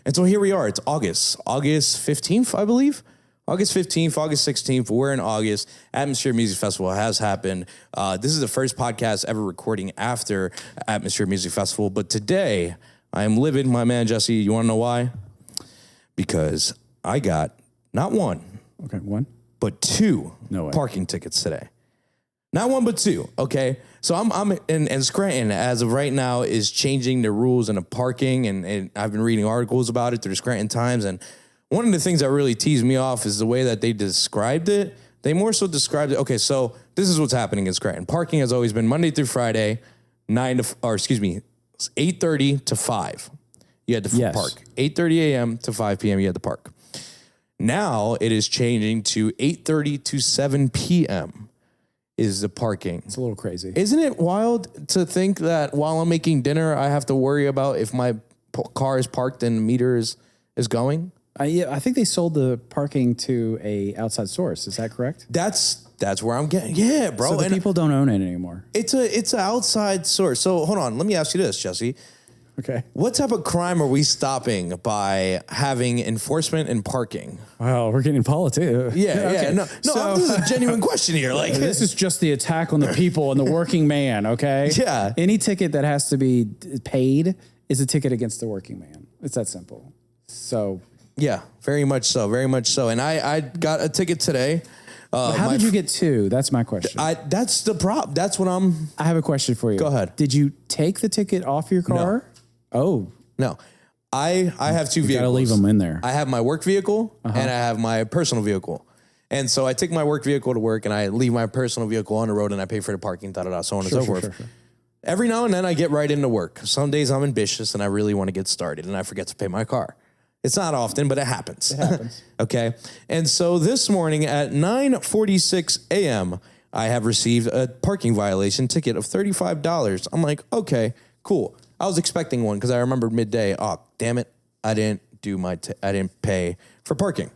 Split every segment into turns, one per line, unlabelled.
And so here we are. It's August 15th, I believe. August 15th, August 16th. We're in August. Atmosphere Music Festival has happened. This is the first podcast ever recording after Atmosphere Music Festival. But today, I am livid, my man, Jesse. You want to know why? Because I got not one.
Okay, one.
But two
No way.
parking tickets today. Not one, but two. Okay. So I'm in Scranton as of right now is changing the rules in the parking. And I've been reading articles about it through the Scranton Times. And one of the things that really teased me off is the way that they described it. They more so described it. Okay. So this is what's happening in Scranton. Parking has always been Monday through Friday, 8:30 to 5. You had to park. 8:30 a.m. to 5 p.m. You had to park. Now it is changing to 8:30 to 7 p.m. is the parking.
It's a little crazy.
Isn't it wild to think that while I'm making dinner, I have to worry about if my car is parked and the meter is going?
Yeah, I think they sold the parking to a outside source. Is that correct?
That's where I'm getting. Yeah, bro.
So the people don't own it anymore.
It's an outside source. So hold on. Let me ask you this, Jesse.
Okay.
What type of crime are we stopping by having enforcement and parking?
Well, we're getting politics.
Yeah.
Okay.
No, this is a genuine question here. Like,
this is just the attack on the people and the working man, okay?
Yeah.
Any ticket that has to be paid is a ticket against the working man. It's that simple. So.
Yeah, very much so. Very much so. And I got a ticket today.
How did you get two? That's my question.
That's the problem. That's what
I have a question for you.
Go ahead.
Did you take the ticket off your car?
No.
Oh.
No. I have two vehicles.
Got to leave them in there.
I have my work vehicle and I have my personal vehicle. And so I take my work vehicle to work and I leave my personal vehicle on the road and I pay for the parking, so on and so forth. Sure. Every now and then I get right into work. Some days I'm ambitious and I really want to get started and I forget to pay my car. It's not often, but it happens.
It happens.
Okay. And so this morning at 9:46 a.m., I have received a parking violation ticket of $35. I'm like, okay, cool. I was expecting one because I remember midday. Oh, damn it! I didn't I didn't pay for parking.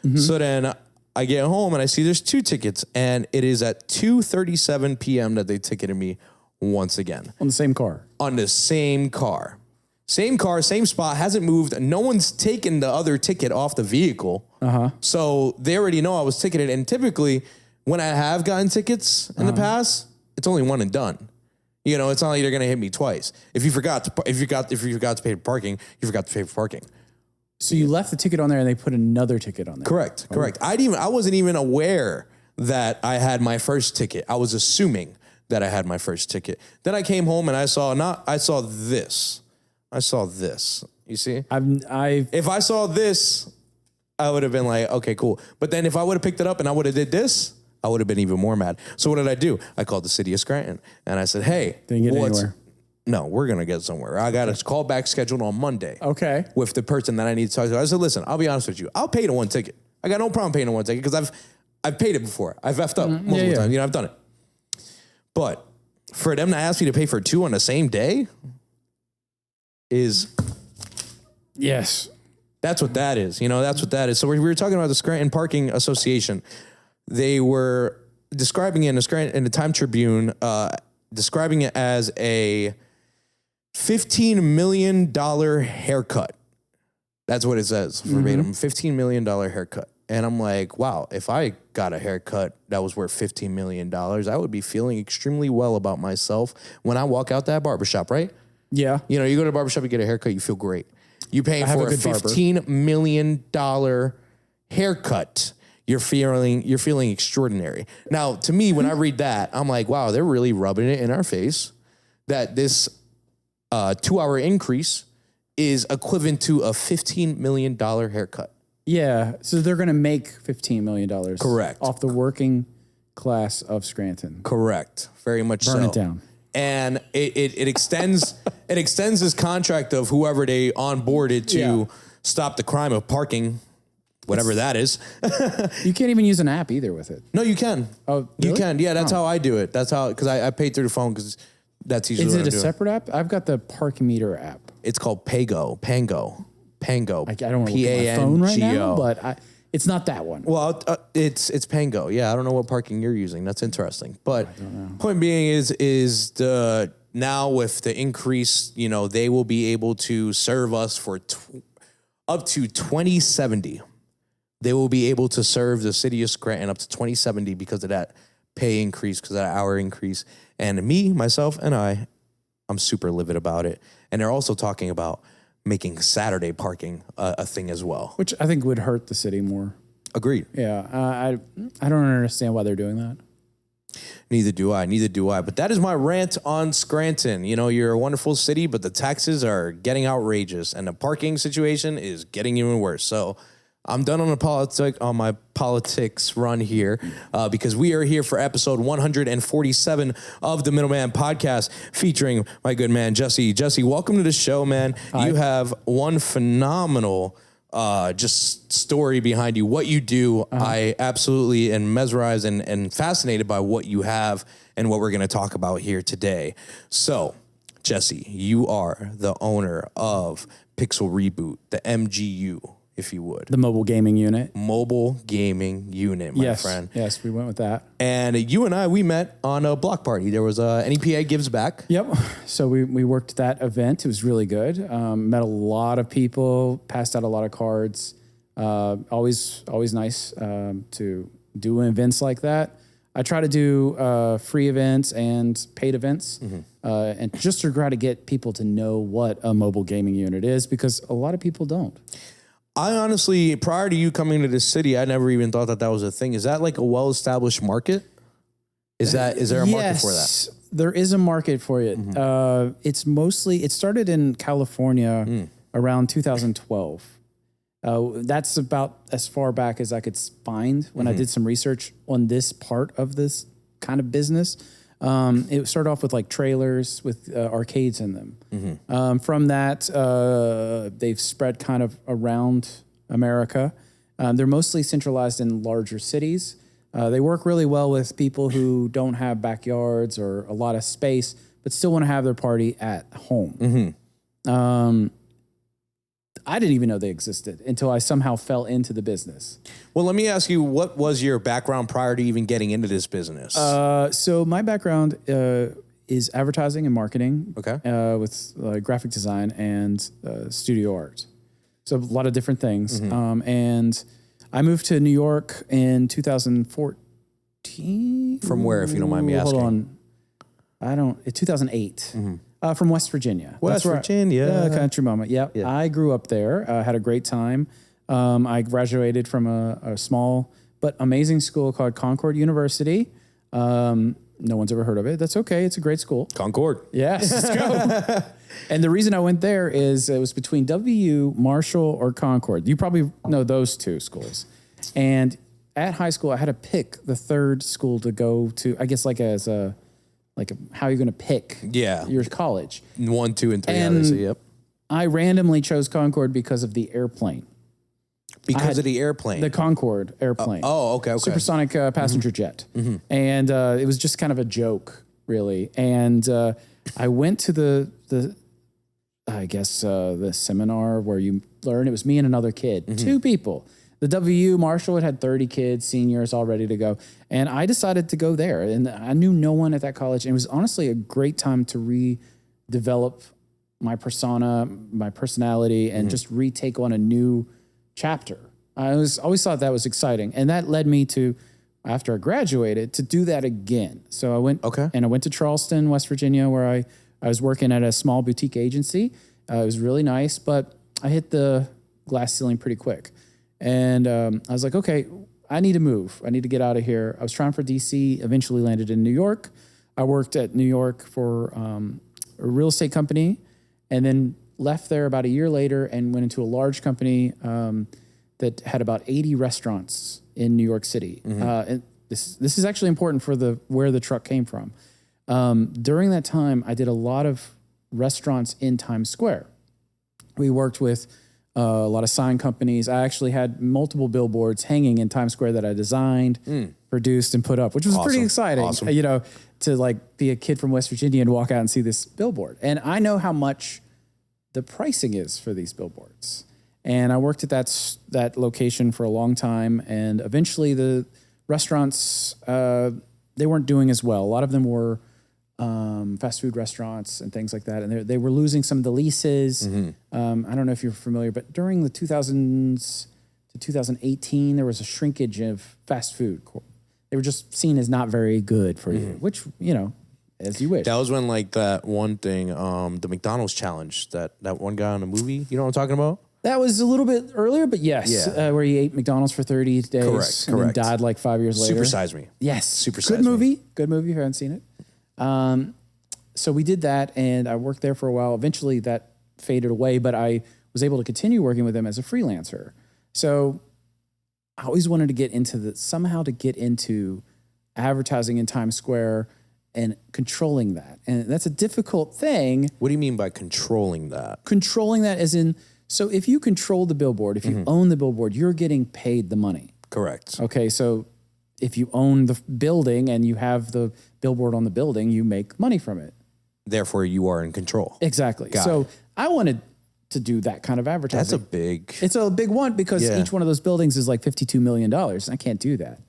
Mm-hmm. So then I get home and I see there's two tickets, and it is at 2:37 p.m. that they ticketed me once again
on the same car.
On the same car, same spot, hasn't moved. No one's taken the other ticket off the vehicle, so they already know I was ticketed. And typically, when I have gotten tickets in the past, it's only one and done. You know, it's not like they're gonna hit me twice. If you forgot to pay for parking, you forgot to pay for parking.
So you left the ticket on there, and they put another ticket on there.
Correct. I wasn't even aware that I had my first ticket. I was assuming that I had my first ticket. Then I came home and I saw this. You see? If I saw this, I would have been like, okay, cool. But then if I would have picked it up and I would have did this, I would have been even more mad. So what did I do? I called the city of Scranton and I said, hey,
didn't get anywhere.
No, we're going to get somewhere. I got a call back scheduled on Monday.
Okay.
With the person that I need to talk to. I said, listen, I'll be honest with you. I'll pay the one ticket. I got no problem paying the one ticket because I've paid it before. I've effed up multiple times. You know, I've done it. But for them to ask me to pay for two on the same day is...
Yes.
That's what that is. You know, that's what that is. So we were talking about the Scranton Parking Association. They were describing it in the Time Tribune, describing it as a $15 million haircut. That's what it says verbatim. $15 million haircut. And I'm like, wow, if I got a haircut that was worth $15 million, I would be feeling extremely well about myself when I walk out that barbershop, right?
Yeah.
You know, you go to the barbershop, you get a haircut, you feel great. You paying for a $15 million haircut. You're feeling extraordinary. Now, to me, when I read that, I'm like, wow, they're really rubbing it in our face that this 2-hour increase is equivalent to a $15 million haircut.
Yeah, so they're going to make $15 million.
Correct.
Off the working class of Scranton.
Correct. Very much so.
Burn it down.
And it extends this contract of whoever they onboarded to stop the crime of parking, whatever that is.
You can't even use an app either with it.
No, you can.
Oh, really?
You can. Yeah, that's how I do it. That's how, because I paid through the phone because that's usually
what
I'm
doing.
doing.
Is it a separate app? I've got the Park Meter app.
It's called Pango.
I don't want to look at my phone right now, but it's not that one.
Well, it's Pango. Yeah, I don't know what parking you're using. That's interesting. But point being is the now with the increase, you know, they will be able to serve us for up to 2070. They will be able to serve the city of Scranton up to 2070 because of that pay increase, because of that hour increase. And me, myself, and I'm super livid about it. And they're also talking about making Saturday parking a thing as well.
Which I think would hurt the city more.
Agreed.
Yeah, I don't understand why they're doing that.
Neither do I. But that is my rant on Scranton. You know, you're a wonderful city, but the taxes are getting outrageous, and the parking situation is getting even worse. So I'm done on my politics run here because we are here for episode 147 of the Middleman Podcast, featuring my good man Jesse. Jesse, welcome to the show, man. Hi. You have one phenomenal just story behind you, what you do. I absolutely am mesmerized and fascinated by what you have and what we're going to talk about here today. So, Jesse, you are the owner of Pixel Reboot, the MGU, if you would.
The mobile gaming unit.
Mobile gaming unit, my friend.
Yes, we went with that.
And you and I, we met on a block party. There was a NEPA Gives Back.
Yep. So we worked that event. It was really good. Met a lot of people, passed out a lot of cards. Always nice to do events like that. I try to do free events and paid events, and just to try to get people to know what a mobile gaming unit is, because a lot of people don't.
I honestly, prior to you coming to this city, I never even thought that was a thing. Is that like a well-established market? Is there a market for that?
Yes, there is a market for it. It started in California around 2012. That's about as far back as I could find when I did some research on this part of this kind of business. It started off with like trailers with arcades in them. From that, they've spread kind of around America. They're mostly centralized in larger cities. They work really well with people who don't have backyards or a lot of space, but still want to have their party at home. I didn't even know they existed until I somehow fell into the business.
Well, let me ask you, what was your background prior to even getting into this business?
So my background is advertising and marketing, with graphic design and studio art. So a lot of different things. And I moved to New York in 2014.
From where, if you don't mind me asking?
Hold on. 2008. From West Virginia.
West Virginia.
Country mama. Yep. Yeah. I grew up there. Had a great time. I graduated from a small but amazing school called Concord University. No one's ever heard of it. That's okay. It's a great school.
Concord.
Yes, let's go. And the reason I went there is it was between WU, Marshall, or Concord. You probably know those two schools. And at high school, I had to pick the third school to go to, I guess how you're going to pick your college.
1, 2, and 3, obviously, yep.
I randomly chose Concord because of the airplane.
Because of the airplane?
The Concorde airplane.
Okay.
Supersonic passenger jet. And it was just kind of a joke, really. And I went to the seminar where you learn. It was me and another kid, 2 people. The WU Marshall had 30 kids, seniors all ready to go. And I decided to go there. And I knew no one at that college. And it was honestly a great time to redevelop my persona, my personality, and just retake on a new chapter. I always thought that was exciting. And that led me to, after I graduated, to do that again. So I went to Charleston, West Virginia, where I was working at a small boutique agency. It was really nice, but I hit the glass ceiling pretty quick. And I was like, okay, I need to move. I need to get out of here. I was trying for DC, eventually landed in New York. I worked at New York for a real estate company, and then left there about a year later and went into a large company that had about 80 restaurants in New York City. And this is actually important for where the truck came from. During that time, I did a lot of restaurants in Times Square. We worked with a lot of sign companies. I actually had multiple billboards hanging in Times Square that I designed, produced, and put up, which was pretty exciting.
Awesome.
To like be a kid from West Virginia and walk out and see this billboard. And I know how much the pricing is for these billboards. And I worked at that location for a long time. And eventually the restaurants, they weren't doing as well. A lot of them were fast food restaurants and things like that. And they were losing some of the leases. I don't know if you're familiar, but during the 2000s to 2018, there was a shrinkage of fast food. They were just seen as not very good for you, which, as you wish.
That was when like that one thing, the McDonald's challenge, that one guy on the movie, you know what I'm talking about?
That was a little bit earlier, but yes, where he ate McDonald's for 30 days
Correct.
and then died like 5 years later.
Super Size Me.
Yes.
Super
Good
Size Me.
movie. Good movie if you haven't seen it. So we did that, and I worked there for a while. Eventually that faded away, but I was able to continue working with them as a freelancer. So I always wanted to get into advertising in Times Square and controlling that. And that's a difficult thing.
What do you mean by controlling that?
Controlling that as in, so if you control the billboard, if you own the billboard, you're getting paid the money.
Correct.
Okay, so if you own the building and you have the billboard on the building, you make money from it.
Therefore, you are in control.
Exactly. I wanted to do that kind of advertising. It's a big one because each one of those buildings is like $52 million. And I can't do that.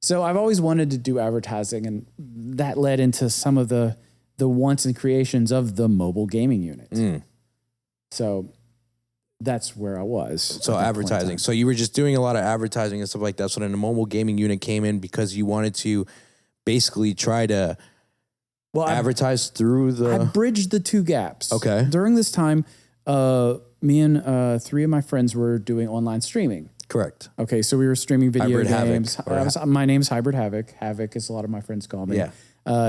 So I've always wanted to do advertising, and that led into some of the wants and creations of the mobile gaming unit. So that's where I was.
So advertising. So you were just doing a lot of advertising and stuff like that. So then the mobile gaming unit came in because you wanted to basically try to advertise through the...
I bridged the two gaps.
Okay.
During this time, me and three of my friends were doing online streaming.
Correct.
Okay, so we were streaming video
Hybrid
games.
Havoc,
My name's Hybrid Havoc. Havoc is a lot of my friends call me.
Yeah.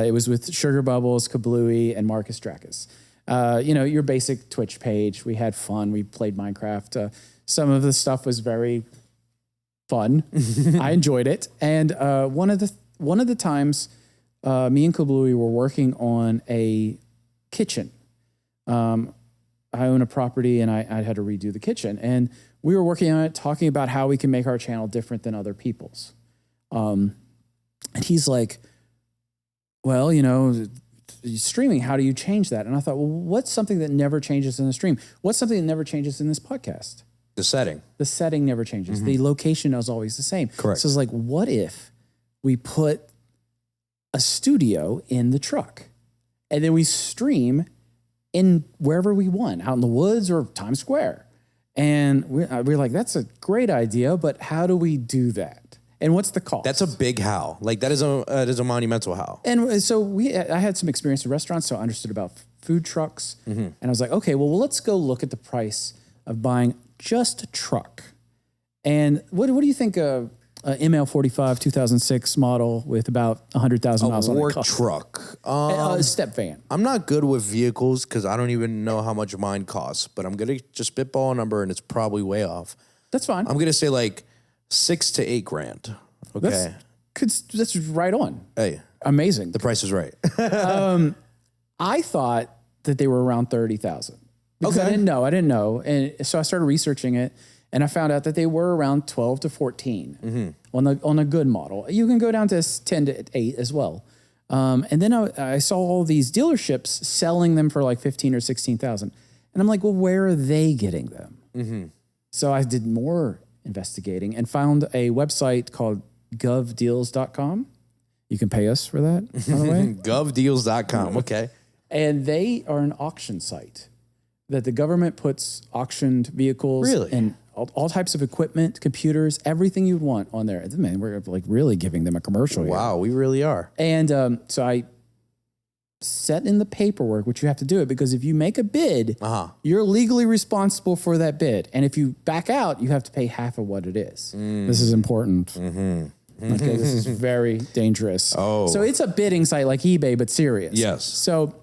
It was with Sugar Bubbles, Kablooey, and Marcus Drakis. Your basic Twitch page. We had fun. We played Minecraft. Some of the stuff was very fun. I enjoyed it. And one of the times, me and Kablooey were working on a kitchen. I own a property, and I had to redo the kitchen. And we were working on it, talking about how we can make our channel different than other people's. And he's like, well, streaming, how do you change that? And I thought, well, what's something that never changes in the stream? What's something that never changes in this podcast?
The setting.
The setting never changes. The location is always the same.
Correct.
So it's like, what if we put a studio in the truck and then we stream in wherever we want, out in the woods or Times Square? And we're like, that's a great idea, but how do we do that? And what's the cost?
That's a big how. Like that is a monumental how.
And so I had some experience in restaurants, so I understood about food trucks. And I was like, okay, well, let's go look at the price of buying just a truck. And what do you think a ML45 2006 model with about 100,000 miles on it
work truck.
A step van.
I'm not good with vehicles because I don't even know how much mine costs, but I'm going to just spitball a number and it's probably way off.
That's fine.
I'm going to say like $6,000 to $8,000. Okay.
That's right on.
Hey,
Amazing.
the price is right.
I thought that they were around 30,000. Because
Okay.
I didn't know. And so I started researching it. And I found out that they were around 12 to 14 on a good model. You can go down to 10 to 8 as well. And then I saw all these dealerships selling them for like 15 or 16,000. And I'm like, well, where are they getting them? So I did more investigating and found a website called govdeals.com. You can pay us for that, by the way.
Govdeals.com. Okay.
And they are an auction site that the government puts auctioned vehicles and all types of equipment, computers, everything you'd want on there. Man, we're like really giving them a commercial here.
Wow, we really are.
And so I set in the paperwork, which you have to do it because if you make a bid, you're legally responsible for that bid. And if you back out, you have to pay half of what it is. This is important. Okay, this is very dangerous.
Oh.
So it's a bidding site like eBay, but serious.
Yes.
So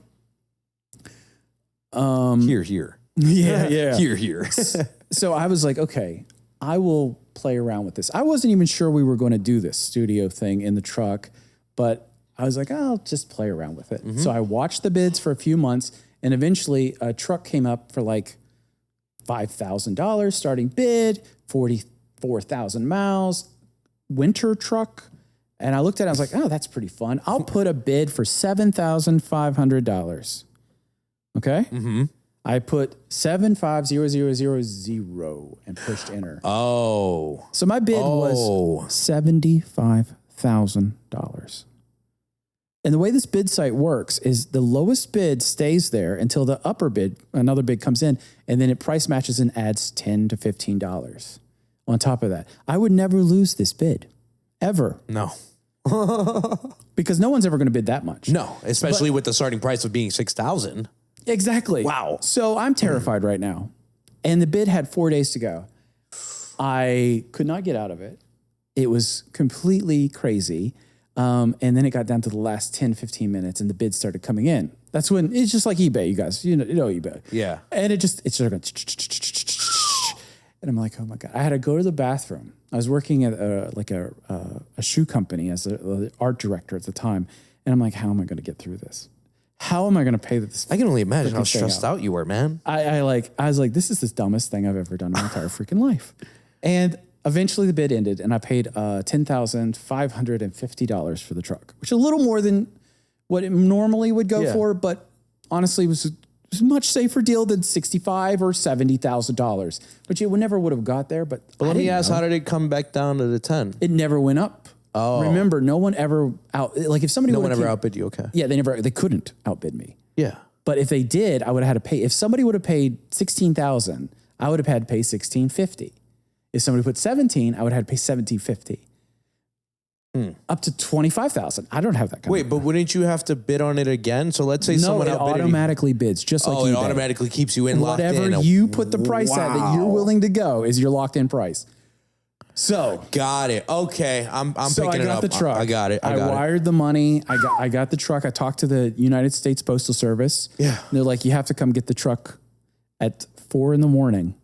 Here.
yeah.
Here.
So I was like, okay, I will play around with this. I wasn't even sure we were going to do this studio thing in the truck, but I was like, I'll just play around with it. So I watched the bids for a few months, and eventually a truck came up for like $5,000 starting bid, 44,000 miles, winter truck. And I looked at it, I was like, oh, that's pretty fun. I'll put a bid for $7,500. Okay? I put 75000 and pushed enter.
Oh.
So my bid was $75,000. And the way this bid site works is the lowest bid stays there until the upper bid, another bid comes in, and then it price matches and adds $10 to $15 on top of that. I would never lose this bid, ever.
No.
Because no one's ever going to bid that much.
No, especially with the starting price of being $6,000.
Exactly.
Wow.
So I'm terrified right now. And the bid had 4 days to go. I could not get out of it. It was completely crazy. And then it got down to the last 10, 15 minutes and the bids started coming in. That's when it's just like eBay, you guys, you know eBay.
Yeah.
And it started going, and I'm like, oh my God, I had to go to the bathroom. I was working at a shoe company as the art director at the time. And I'm like, how am I going to get through this? How am I going to pay this?
I can only imagine how stressed out you were, man.
I was like, this is the dumbest thing I've ever done in my entire freaking life. And eventually the bid ended and I paid $10,550 for the truck, which is a little more than what it normally would go for, but honestly it was a much safer deal than $65,000 or $70,000, which it never would have got there. But
let me ask, how did it come back down to the 10?
It never went up.
Oh,
remember, no one ever if somebody
no one ever outbid you. Okay.
Yeah, they couldn't outbid me.
Yeah.
But if they did, I would have had to pay. If somebody would have paid $16,000, I would have had to pay $1,650. If somebody put 17, I would have had to pay $1,750. Up to $25,000. I don't have that kind of.
Wait, but wouldn't you have to bid on it again? So let's say someone
it
outbid
automatically bids, just like
it
eBay.
automatically keeps you in locked in.
Whatever you put the price at that you're willing to go is your locked in price. So
got it. Okay, I'm picking it up.
I got the truck.
I got it.
I wired the money. I got the truck. I talked to the United States Postal Service.
Yeah,
and they're like, you have to come get the truck at 4 a.m.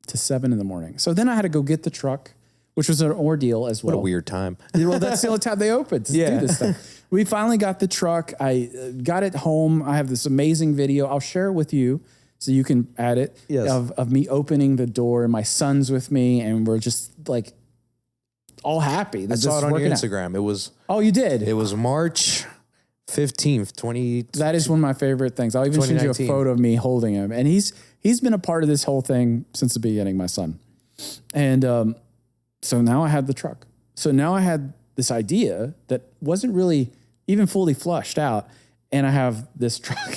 to 7 a.m. So then I had to go get the truck, which was an ordeal as well.
What a weird time.
Well, that's the only time they opened to do this stuff. We finally got the truck. I got it home. I have this amazing video. I'll share it with you so you can add it of me opening the door and my son's with me. And we're just like all happy.
I saw it on your Instagram. It was.
Oh, you did?
It was March 15th, 20.
That is one of my favorite things. I'll even send you a photo of me holding him. And he's been a part of this whole thing since the beginning, my son. And, so now I had the truck. So now I had this idea that wasn't really even fully flushed out, and I have this truck.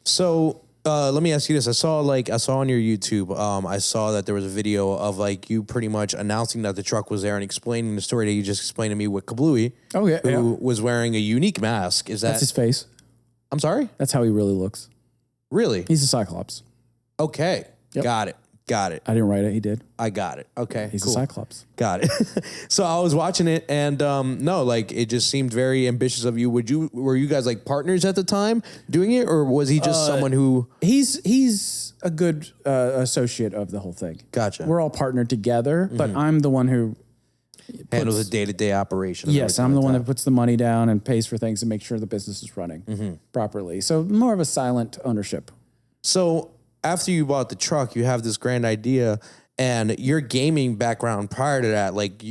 So let me ask you this: I saw on your YouTube, I saw that there was a video of like you pretty much announcing that the truck was there and explaining the story that you just explained to me with Kablooey.
Oh yeah,
who was wearing a unique mask?
That's his face?
I'm sorry.
That's how he really looks.
Really?
He's a Cyclops.
Okay, got it. I
didn't write it. He did.
I got it. Okay,
he's a Cyclops.
Got it. So I was watching it, and it just seemed very ambitious of you. Were you guys like partners at the time doing it, or was he just someone who?
He's a good associate of the whole thing.
Gotcha.
We're all partnered together, but I'm the one who
handles the day-to-day operation.
Yes, I'm the one that puts the money down and pays for things and makes sure the business is running properly. So more of a silent ownership.
So after you bought the truck, you have this grand idea, and your gaming background prior to that, like,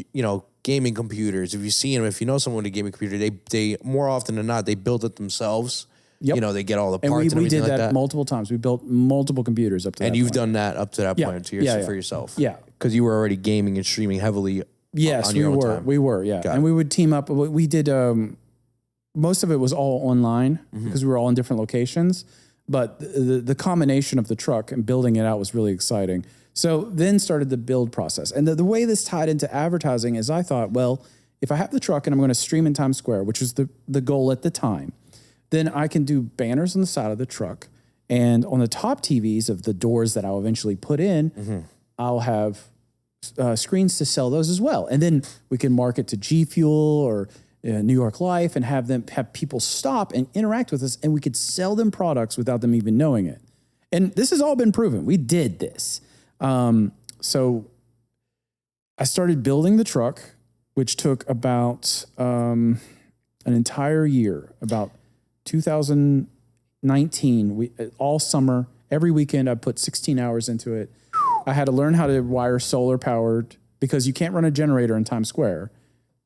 gaming computers, if you know someone with a gaming computer, they more often than not, they build it themselves. Yep. They get all the parts and
we did
that
multiple times. We built multiple computers up to that point.
And you've done that up to that point for yourself.
Yeah.
Because you were already gaming and streaming heavily on your own time.
We were, yeah. And we would team up. We did, most of it was all online because we were all in different locations. But the combination of the truck and building it out was really exciting. So then started the build process. And the way this tied into advertising is I thought, well, if I have the truck and I'm going to stream in Times Square, which was the goal at the time, then I can do banners on the side of the truck. And on the top TVs of the doors that I'll eventually put in, I'll have screens to sell those as well. And then we can market to G Fuel or New York Life and have people stop and interact with us, and we could sell them products without them even knowing it. And this has all been proven. We did this. So I started building the truck, which took about an entire year, about 2019. All summer, every weekend, I put 16 hours into it. I had to learn how to wire solar powered because you can't run a generator in Times Square.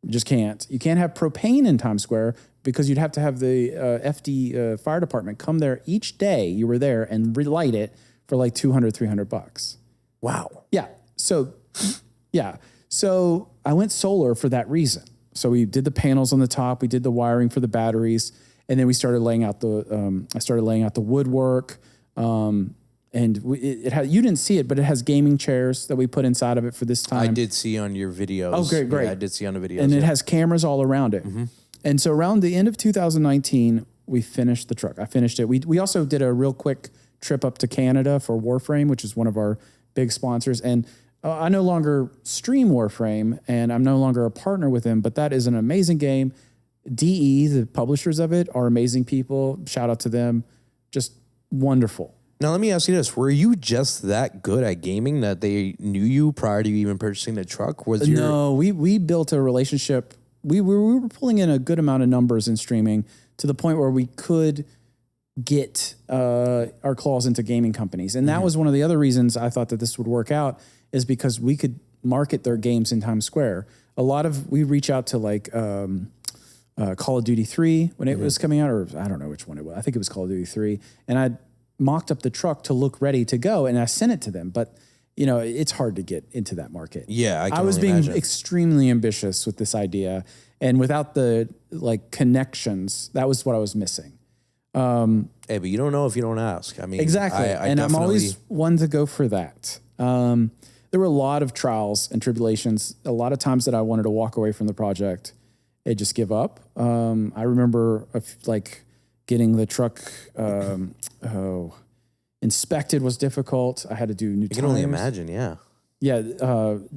You just can't. You can't have propane in Times Square because you'd have to have the FD fire department come there each day you were there and relight it for like $200, $300.
Wow.
Yeah. So I went solar for that reason. So we did the panels on the top, we did the wiring for the batteries, and then we started laying out I started laying out the woodwork. It had, you didn't see it, but it has gaming chairs that we put inside of it for this time.
I did see on your videos.
Oh, great.
Yeah, I did see on the videos.
And it has cameras all around it. And so around the end of 2019, we finished the truck. I finished it. We also did a real quick trip up to Canada for Warframe, which is one of our big sponsors. And I no longer stream Warframe, and I'm no longer a partner with them, but that is an amazing game. DE, the publishers of it, are amazing people. Shout out to them. Just wonderful.
Now, let me ask you this. Were you just that good at gaming that they knew you prior to you even purchasing the truck?
No, we built a relationship. We were pulling in a good amount of numbers in streaming to the point where we could get our claws into gaming companies. And that was one of the other reasons I thought that this would work out, is because we could market their games in Times Square. We reach out to like Call of Duty 3 when it was coming out, or I don't know which one it was. I think it was Call of Duty 3. And I mocked up the truck to look ready to go, and I sent it to them. But, you know, it's hard to get into that market.
Yeah,
I was being extremely ambitious with this idea. And without the like connections, that was what I was missing.
Hey, but you don't know if you don't ask. I mean,
exactly. And I'm always one to go for that. There were a lot of trials and tribulations, a lot of times that I wanted to walk away from the project and just give up. I remember getting the truck inspected was difficult. I had to do new tires.
I can only imagine, yeah.
Yeah,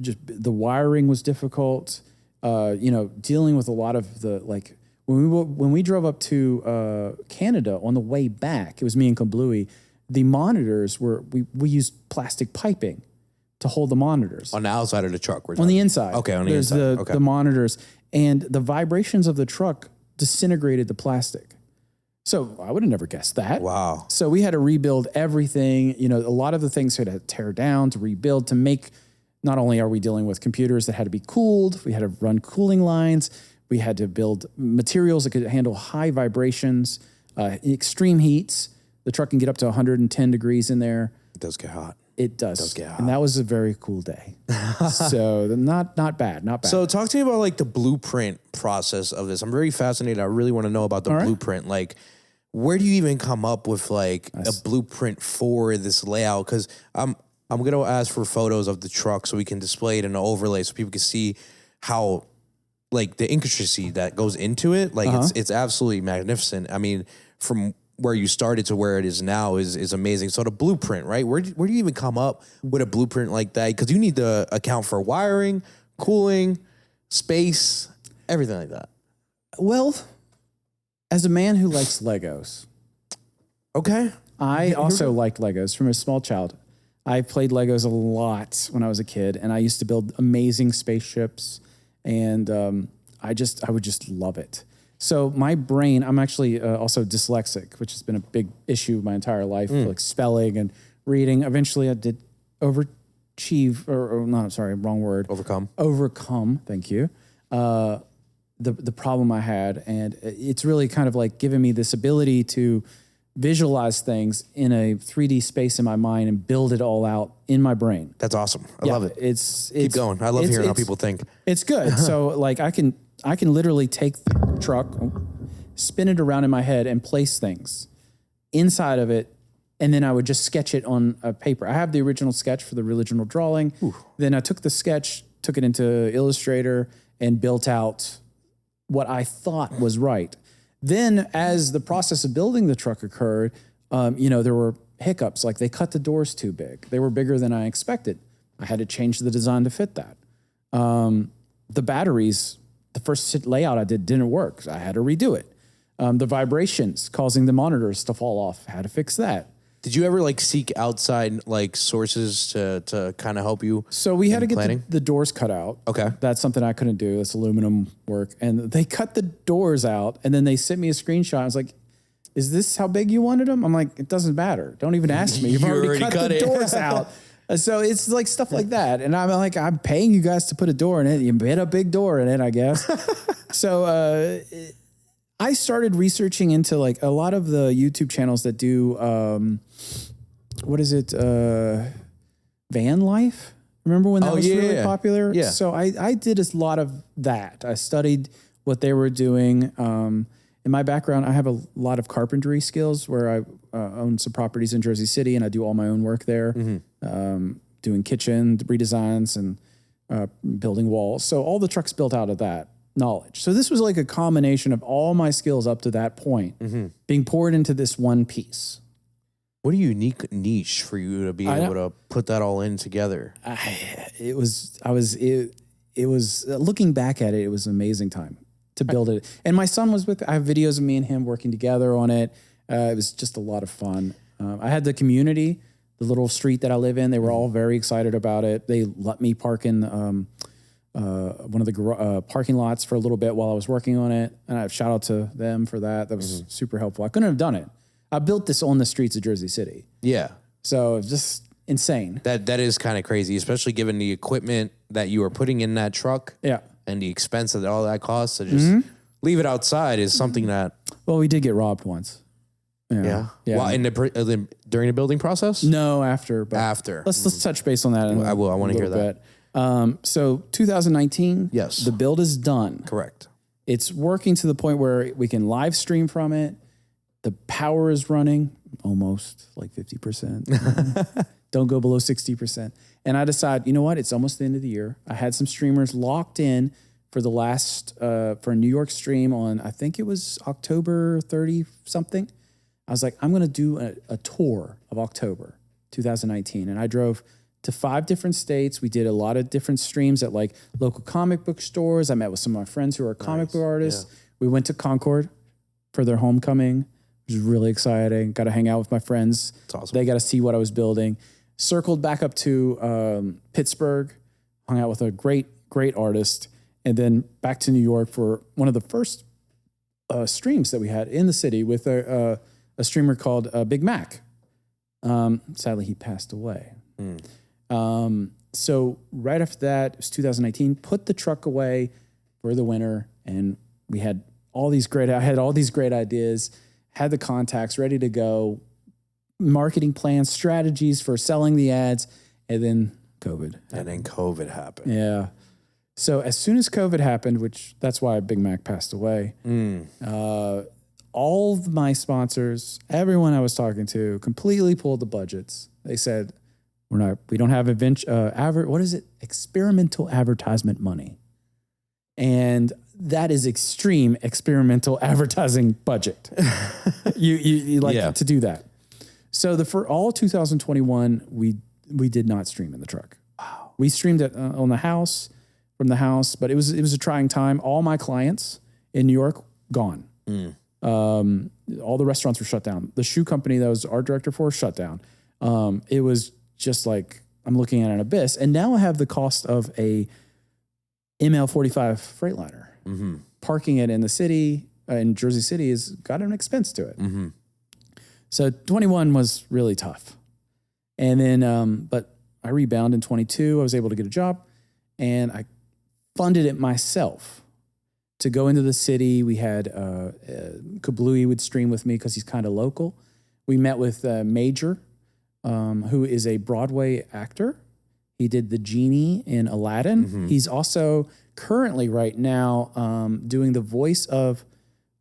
just the wiring was difficult. Dealing with a lot of the, like, when we drove up to Canada on the way back, it was me and Kablooey, the monitors we used plastic piping to hold the monitors.
On the outside of the truck?
On the inside.
Okay, on the inside.
The monitors. And the vibrations of the truck disintegrated the plastic. So I would have never guessed that.
Wow.
So we had to rebuild everything. You know, a lot of the things we had to tear down, to rebuild, to make, not only are we dealing with computers that had to be cooled, we had to run cooling lines, we had to build materials that could handle high vibrations, extreme heats. The truck can get up to 110 degrees in there.
It does get hot.
It does. And that was a very cool day. So not bad.
So talk to me about like the blueprint process of this. I'm very fascinated. I really want to know about the blueprint. Like, where do you even come up with like a blueprint for this layout? Because I'm going to ask for photos of the truck so we can display it in an overlay so people can see how, like, the intricacy that goes into it. Like, it's absolutely magnificent. I mean, from where you started to where it is now is amazing. So the blueprint, right? Where do you even come up with a blueprint like that? Because you need to account for wiring, cooling, space, everything like that.
Well, as a man who likes Legos,
okay,
I also liked Legos from a small child. I played Legos a lot when I was a kid, and I used to build amazing spaceships, and I would just love it. So my brain, I'm actually also dyslexic, which has been a big issue my entire life, like spelling and reading. Eventually I did overachieve, wrong word. Overcome, thank you. The problem I had. And it's really kind of like given me this ability to visualize things in a 3D space in my mind and build it all out in my brain.
That's awesome. I love it.
Keep
going. I love hearing how people think.
It's good. So like I can literally take the truck, spin it around in my head, and place things inside of it, and then I would just sketch it on a paper. I have the original sketch for the original drawing. Ooh. Then I took the sketch, took it into Illustrator, and built out what I thought was right. Then as the process of building the truck occurred, there were hiccups, like they cut the doors too big. They were bigger than I expected. I had to change the design to fit that. The batteries, the first layout I did didn't work. So I had to redo it. The vibrations causing the monitors to fall off, had to fix that.
Did you ever like seek outside like sources to kind of help you?
So we had to get the doors cut out.
Okay.
That's something I couldn't do. That's aluminum work. And they cut the doors out, and then they sent me a screenshot. I was like, is this how big you wanted them? I'm like, it doesn't matter. Don't even ask me. You've already cut the doors out. So it's like stuff like that. And I'm like, I'm paying you guys to put a door in it. You put a big door in it, I guess. So I started researching into like a lot of the YouTube channels that do, van life. Remember when that was really
yeah.
popular?
Yeah.
So I did a lot of that. I studied what they were doing. In my background, I have a lot of carpentry skills where I own some properties in Jersey City and I do all my own work there, doing kitchen redesigns and building walls. So all the trucks built out of that knowledge. So this was like a combination of all my skills up to that point being poured into this one piece.
What a unique niche for you to be able to put that all in together.
It was looking back at it, it was an amazing time to build it. And my son was with, I have videos of me and him working together on it. It was just a lot of fun. I had the community, the little street that I live in. They were all very excited about it. They let me park in one of the parking lots for a little bit while I was working on it. And I shout out to them for that. That was super helpful. I couldn't have done it. I built this on the streets of Jersey City.
Yeah.
So it's just insane.
That is kind of crazy, especially given the equipment that you are putting in that truck.
Yeah.
And the expense that all that costs. To just leave it outside is something that.
Well, we did get robbed once.
Yeah. Well, during the building process?
No, after. But
after.
Let's touch base on that.
I will. I want to hear that.
So 2019.
Yes.
The build is done.
Correct.
It's working to the point where we can live stream from it. The power is running almost like 50%. Don't go below 60%. And I decide, you know what? It's almost the end of the year. I had some streamers locked in for the last, for a New York stream on, I think it was October 30 something. I was like, I'm going to do a tour of October 2019. And I drove to 5 different states. We did a lot of different streams at like local comic book stores. I met with some of my friends who are comic book artists. Yeah. We went to Concord for their homecoming. It was really exciting. Got to hang out with my friends.
That's awesome.
They got to see what I was building. Circled back up to Pittsburgh, hung out with a great artist, and then back to New York for one of the first streams that we had in the city with a streamer called Big Mac. Sadly, he passed away. So right after that, it was 2019, put the truck away for the winter, and we had I had all these great ideas, had the contacts ready to go, marketing plans, strategies for selling the ads, and then COVID.
And then COVID happened.
Yeah. So as soon as COVID happened, which that's why Big Mac passed away, all of my sponsors, everyone I was talking to, completely pulled the budgets. They said, we don't have experimental advertisement money. And that is extreme experimental advertising budget. you like to do that. So for all 2021, we did not stream in the truck. Wow. We streamed it from the house, but it was a trying time. All my clients in New York gone. All the restaurants were shut down. The shoe company that I was art director for shut down. It was just like I'm looking at an abyss. And now I have the cost of a ML45 Freightliner. Parking it in the city, in Jersey City, has got an expense to it. So 21 was really tough. And then, but I rebounded in 22. I was able to get a job and I funded it myself to go into the city. We had Kablooey would stream with me because he's kind of local. We met with Major, who is a Broadway actor. He did the genie in Aladdin. He's also currently right now doing the voice of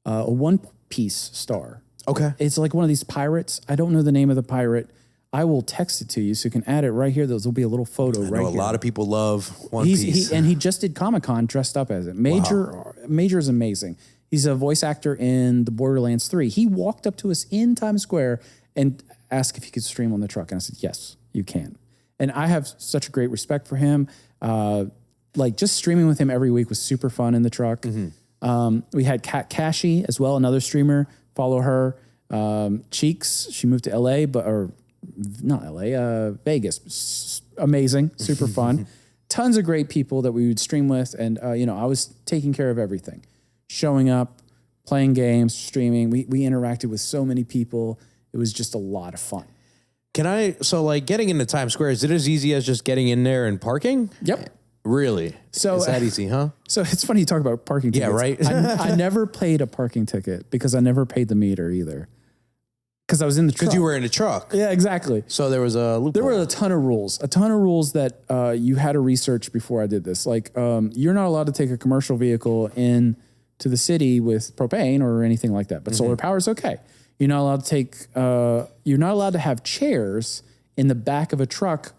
a One Piece star.
Okay.
It's like one of these pirates. I don't know the name of the pirate. I will text it to you so you can add it right here. There'll be a little photo right here.
A lot of people love One Piece.
And he just did Comic-Con dressed up as it. Major is amazing. He's a voice actor in the Borderlands 3. He walked up to us in Times Square and asked if he could stream on the truck. And I said, yes, you can. And I have such a great respect for him. Like just streaming with him every week was super fun in the truck. We had Kat Cashy as well, another streamer. Follow her. Cheeks, she moved to LA, Vegas. Amazing, super fun. Tons of great people that we would stream with. And, I was taking care of everything. Showing up, playing games, streaming. We interacted with so many people. It was just a lot of fun.
Getting into Times Square, is it as easy as just getting in there and parking?
Yep.
Really? So it's that easy, huh?
So it's funny you talk about parking tickets.
Yeah, right?
I never paid a parking ticket because I never paid the meter either. because I was in the truck.
Because you were in a truck.
Yeah, exactly.
So there was a loophole.
There were a ton of rules that you had to research before I did this. Like, you're not allowed to take a commercial vehicle in to the city with propane or anything like that, but solar power is okay. You're not allowed to you're not allowed to have chairs in the back of a truck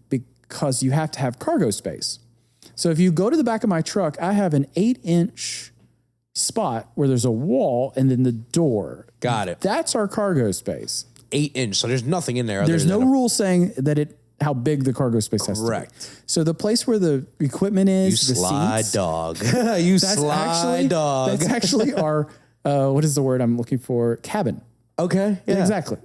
because you have to have cargo space. So if you go to the back of my truck, I have an 8-inch spot where there's a wall and then the door.
Got it.
That's our cargo space.
8-inch. So there's nothing in there.
There's no rule saying that how big the cargo space has to be.
Correct.
So the place where the equipment is,
You
the
slide
seats,
dog. You slide dog.
That's actually our, what is the word I'm looking for? Cabin.
Okay. Yeah.
Exactly.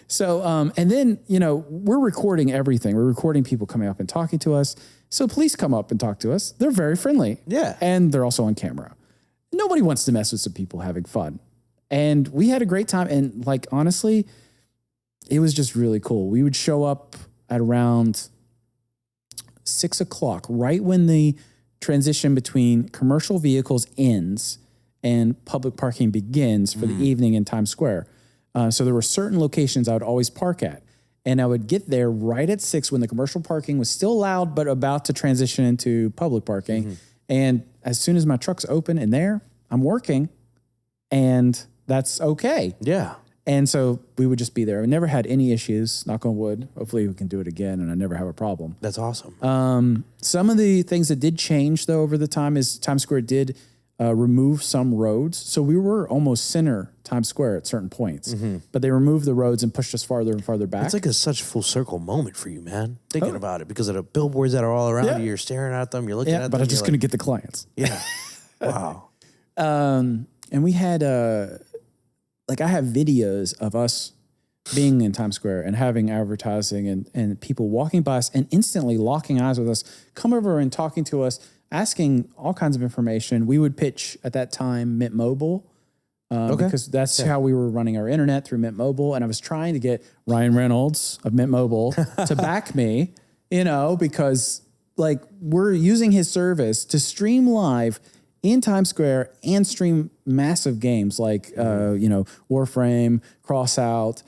So, and then, we're recording everything. We're recording people coming up and talking to us. So police come up and talk to us. They're very friendly.
Yeah.
And they're also on camera. Nobody wants to mess with some people having fun. And we had a great time. And like, honestly, it was just really cool. We would show up at around 6 o'clock, right when the transition between commercial vehicles ends and public parking begins for the evening in Times Square. So there were certain locations I would always park at. And I would get there right at 6 when the commercial parking was still allowed, but about to transition into public parking. And as soon as my truck's open and there, I'm working, and that's okay.
Yeah.
And so we would just be there. I never had any issues, knock on wood. Hopefully we can do it again and I never have a problem.
That's awesome.
Some of the things that did change though over the time is Times Square did remove some roads. So we were almost center Times Square at certain points, but they removed the roads and pushed us farther and farther back.
It's like such a full circle moment for you, man. Thinking about it because of the billboards that are all around you. You're staring at them. You're looking at them.
But I just couldn't get the clients.
Yeah. Wow.
And we had, I have videos of us being in Times Square and having advertising and people walking by us and instantly locking eyes with us, come over and talking to us, asking all kinds of information. We would pitch at that time Mint Mobile because that's how we were running our internet through Mint Mobile. And I was trying to get Ryan Reynolds of Mint Mobile to back me, because like we're using his service to stream live in Times Square and stream massive games like, Warframe, Crossout,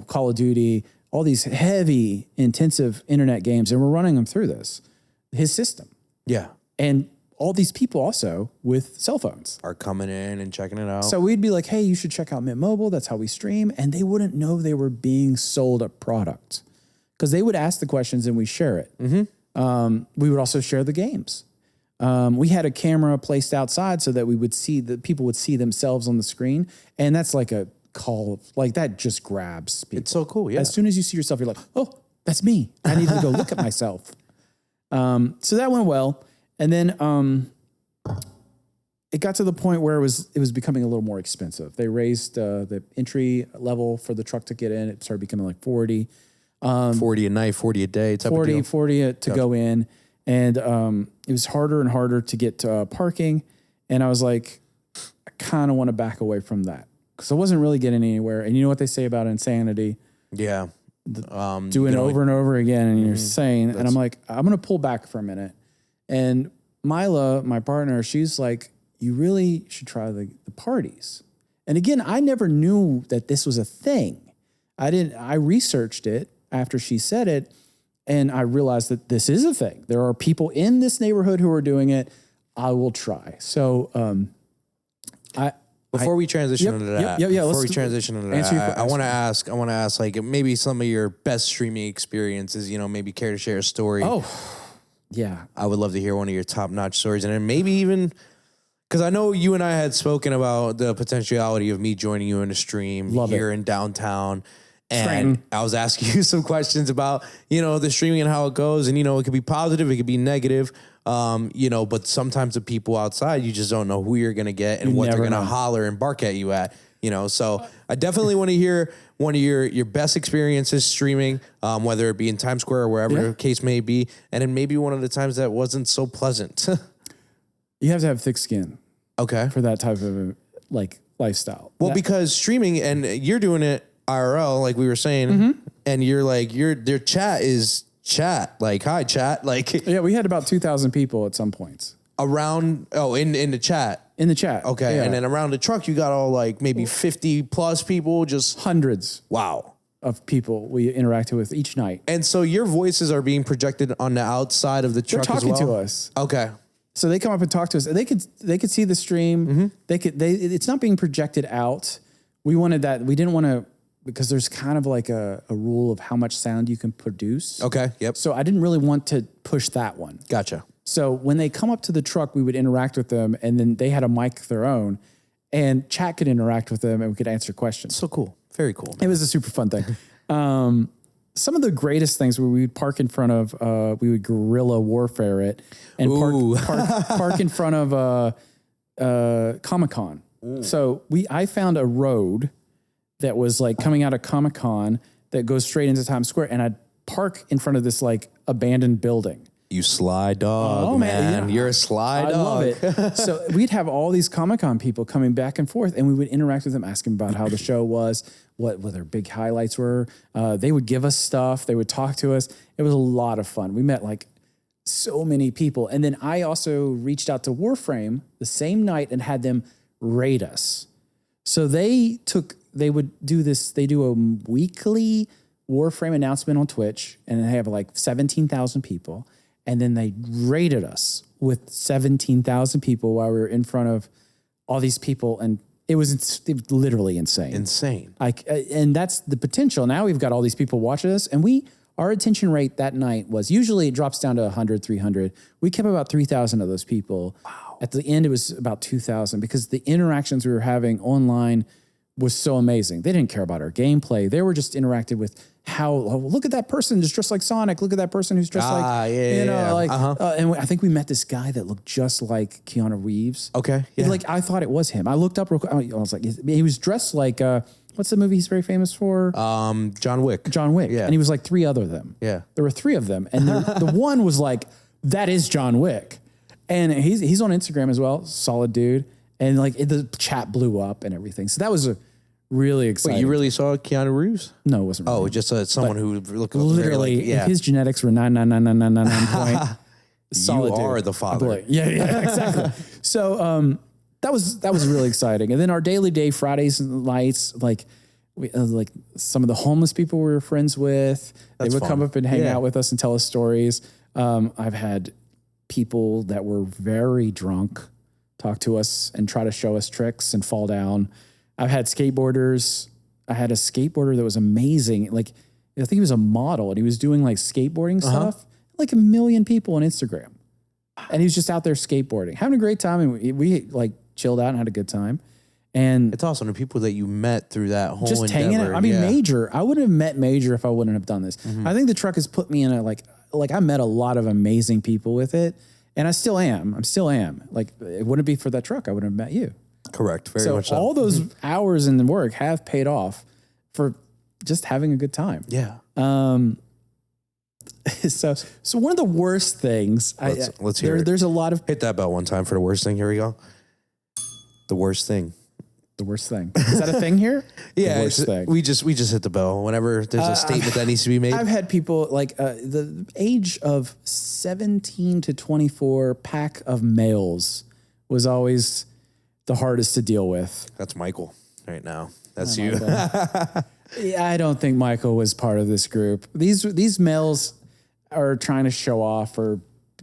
Call of Duty, all these heavy, intensive internet games. And we're running them through his system.
Yeah.
And all these people also with cell phones
are coming in and checking it out.
So we'd be like, hey, you should check out Mint Mobile. That's how we stream. And they wouldn't know they were being sold a product because they would ask the questions and we share it. We would also share the games. We had a camera placed outside so that we would see the people would see themselves on the screen. And that's like a call, like that just grabs people.
It's so cool. Yeah.
As soon as you see yourself, you're like, oh, that's me. I need to go look at myself. So that went well. And then it got to the point where it was becoming a little more expensive. They raised the entry level for the truck to get in. It started becoming like 40.
40 a night, 40 a day type of deal.
40 to go in. And it was harder and harder to get parking. And I was like, I kind of want to back away from that because I wasn't really getting anywhere. And you know what they say about insanity?
Yeah.
Doing it over and over again. And you're sane. And I'm like, I'm going to pull back for a minute. And Mila, my partner, she's like, you really should try the parties. And again, I never knew that this was a thing. I researched it after she said it. And I realized that this is a thing. There are people in this neighborhood who are doing it. I will try. So,
before we transition into that, I want to ask, like maybe some of your best streaming experiences. Maybe care to share a story.
Oh, yeah.
I would love to hear one of your top-notch stories, and then maybe even because I know you and I had spoken about the potentiality of me joining you in a stream here in downtown. And I was asking you some questions about, the streaming and how it goes. And, it could be positive, it could be negative, but sometimes the people outside, you just don't know who you're going to get and what they're going to holler and bark at you at, So I definitely want to hear one of your best experiences streaming, whether it be in Times Square or wherever the case may be. And then maybe one of the times that wasn't so pleasant.
You have to have thick skin.
Okay.
For that type of lifestyle.
Well, because streaming and you're doing it IRL, like we were saying, and you're like, their chat is chat, like, hi chat. Like,
yeah, we had about 2,000 people at some points
around. Oh, in the chat.
in the chat.
Okay.
Yeah.
And then around the truck, you got all like maybe 50 plus people just.
Hundreds.
Wow.
Of people we interacted with each night.
And so your voices are being projected on the outside of the truck as well?
They're talking to us.
Okay.
So they come up and talk to us. They could see the stream. It's not being projected out. We wanted that. We didn't want to, because there's kind of like a rule of how much sound you can produce.
Okay. Yep.
So I didn't really want to push that one.
Gotcha.
So when they come up to the truck, we would interact with them, and then they had a mic of their own, and chat could interact with them, and we could answer questions.
So cool. Very cool.
It was a super fun thing. Some of the greatest things where we would park in front of, we would guerrilla warfare it and park in front of Comic-Con. So I found a road that was like coming out of Comic-Con that goes straight into Times Square, and I'd park in front of this like abandoned building.
You sly dog, man. Yeah. You're a sly dog.
I love it. So we'd have all these Comic-Con people coming back and forth, and we would interact with them, asking about how the show was, what their big highlights were. They would give us stuff. They would talk to us. It was a lot of fun. We met like so many people. And then I also reached out to Warframe the same night and had them rate us. So they would do this. They do a weekly Warframe announcement on Twitch, and they have like 17,000 people. And then they rated us with 17,000 people while we were in front of all these people. And it was literally insane. And that's the potential. Now we've got all these people watching us, and our attention rate that night was, usually it drops down to 100, 300. We kept about 3,000 of those people. Wow. At the end, it was about 2,000, because the interactions we were having online was so amazing. They didn't care about our gameplay. They were just interacted with look at that person who's dressed like Sonic. Look at that person who's dressed and I think we met this guy that looked just like Keanu Reeves.
Okay. Yeah.
Like, I thought it was him. I looked up real quick. I was like, he was dressed like, what's the movie he's very famous for?
John Wick.
Yeah. And he was like 3 other of them.
Yeah.
There were 3 of them. And the one was like, that is John Wick. And he's on Instagram as well. Solid dude. And like the chat blew up and everything. So that was really exciting.
Wait, you really saw Keanu Reeves?
No, it wasn't.
Oh, just someone who looked
literally. If his genetics were 99999 point. Solid dude.
You are the father.
Yeah, exactly. So that was really exciting. And then our daily day Fridays and nights, like some of the homeless people we were friends with, they would come up and hang out with us and tell us stories. I've had people that were very drunk talk to us and try to show us tricks and fall down. I've had skateboarders. I had a skateboarder that was amazing. Like, I think he was a model, and he was doing like skateboarding stuff. Like 1 million people on Instagram. And he was just out there skateboarding, having a great time. And we like chilled out and had a good time. And
it's awesome. The people that you met through that whole
just
endeavor.
hanging out. I mean, Major, I wouldn't have met Major if I wouldn't have done this. I think the truck has put me in a, like I met a lot of amazing people with it. And I still am. Like, it wouldn't be for that truck, I wouldn't have met you.
Correct. Very much so.
All those hours in the work have paid off for just having a good time.
Yeah.
So one of the worst things.
Let's hear it.
There's a lot of
hit that bell one time for the worst thing. Here we go. The worst thing.
The worst thing. Is that a thing here?
Yeah. The worst thing. We just hit the bell whenever there's a statement that needs to be made.
I've had people like the age of 17 to 24 pack of males was always the hardest to deal with.
That's Michael right now. That's you.
Yeah, I don't think Michael was part of this group. These males are trying to show off or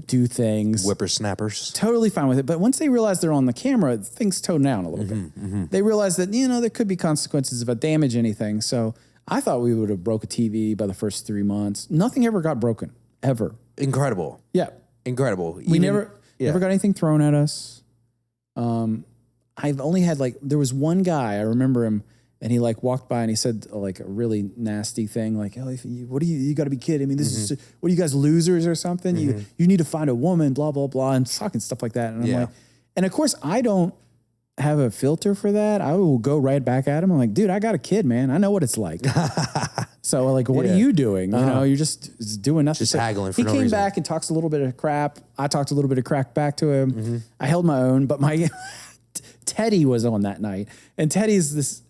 do things.
Whippersnappers.
Totally fine with it. But once they realize they're on the camera, things tone down a little bit. They realize that, there could be consequences if I damage anything. So I thought we would have broke a TV by the first 3 months. Nothing ever got broken. Ever.
Incredible.
Yeah.
Incredible.
We never got anything thrown at us. I've only had there was one guy, I remember him, and he walked by and he said a really nasty thing, oh, what do you got to be kidding. I mean, this is, what are you guys, losers or something? You need to find a woman, blah, blah, blah, and talking stuff like that. And I'm like, and of course I don't have a filter for that. I will go right back at him. I'm like, dude, I got a kid, man. I know what it's like. So what are you doing? You're just doing nothing.
Just haggling for no reason.
He came back and talks a little bit of crap. I talked a little bit of crap back to him. I held my own, but my Teddy was on that night, and Teddy's this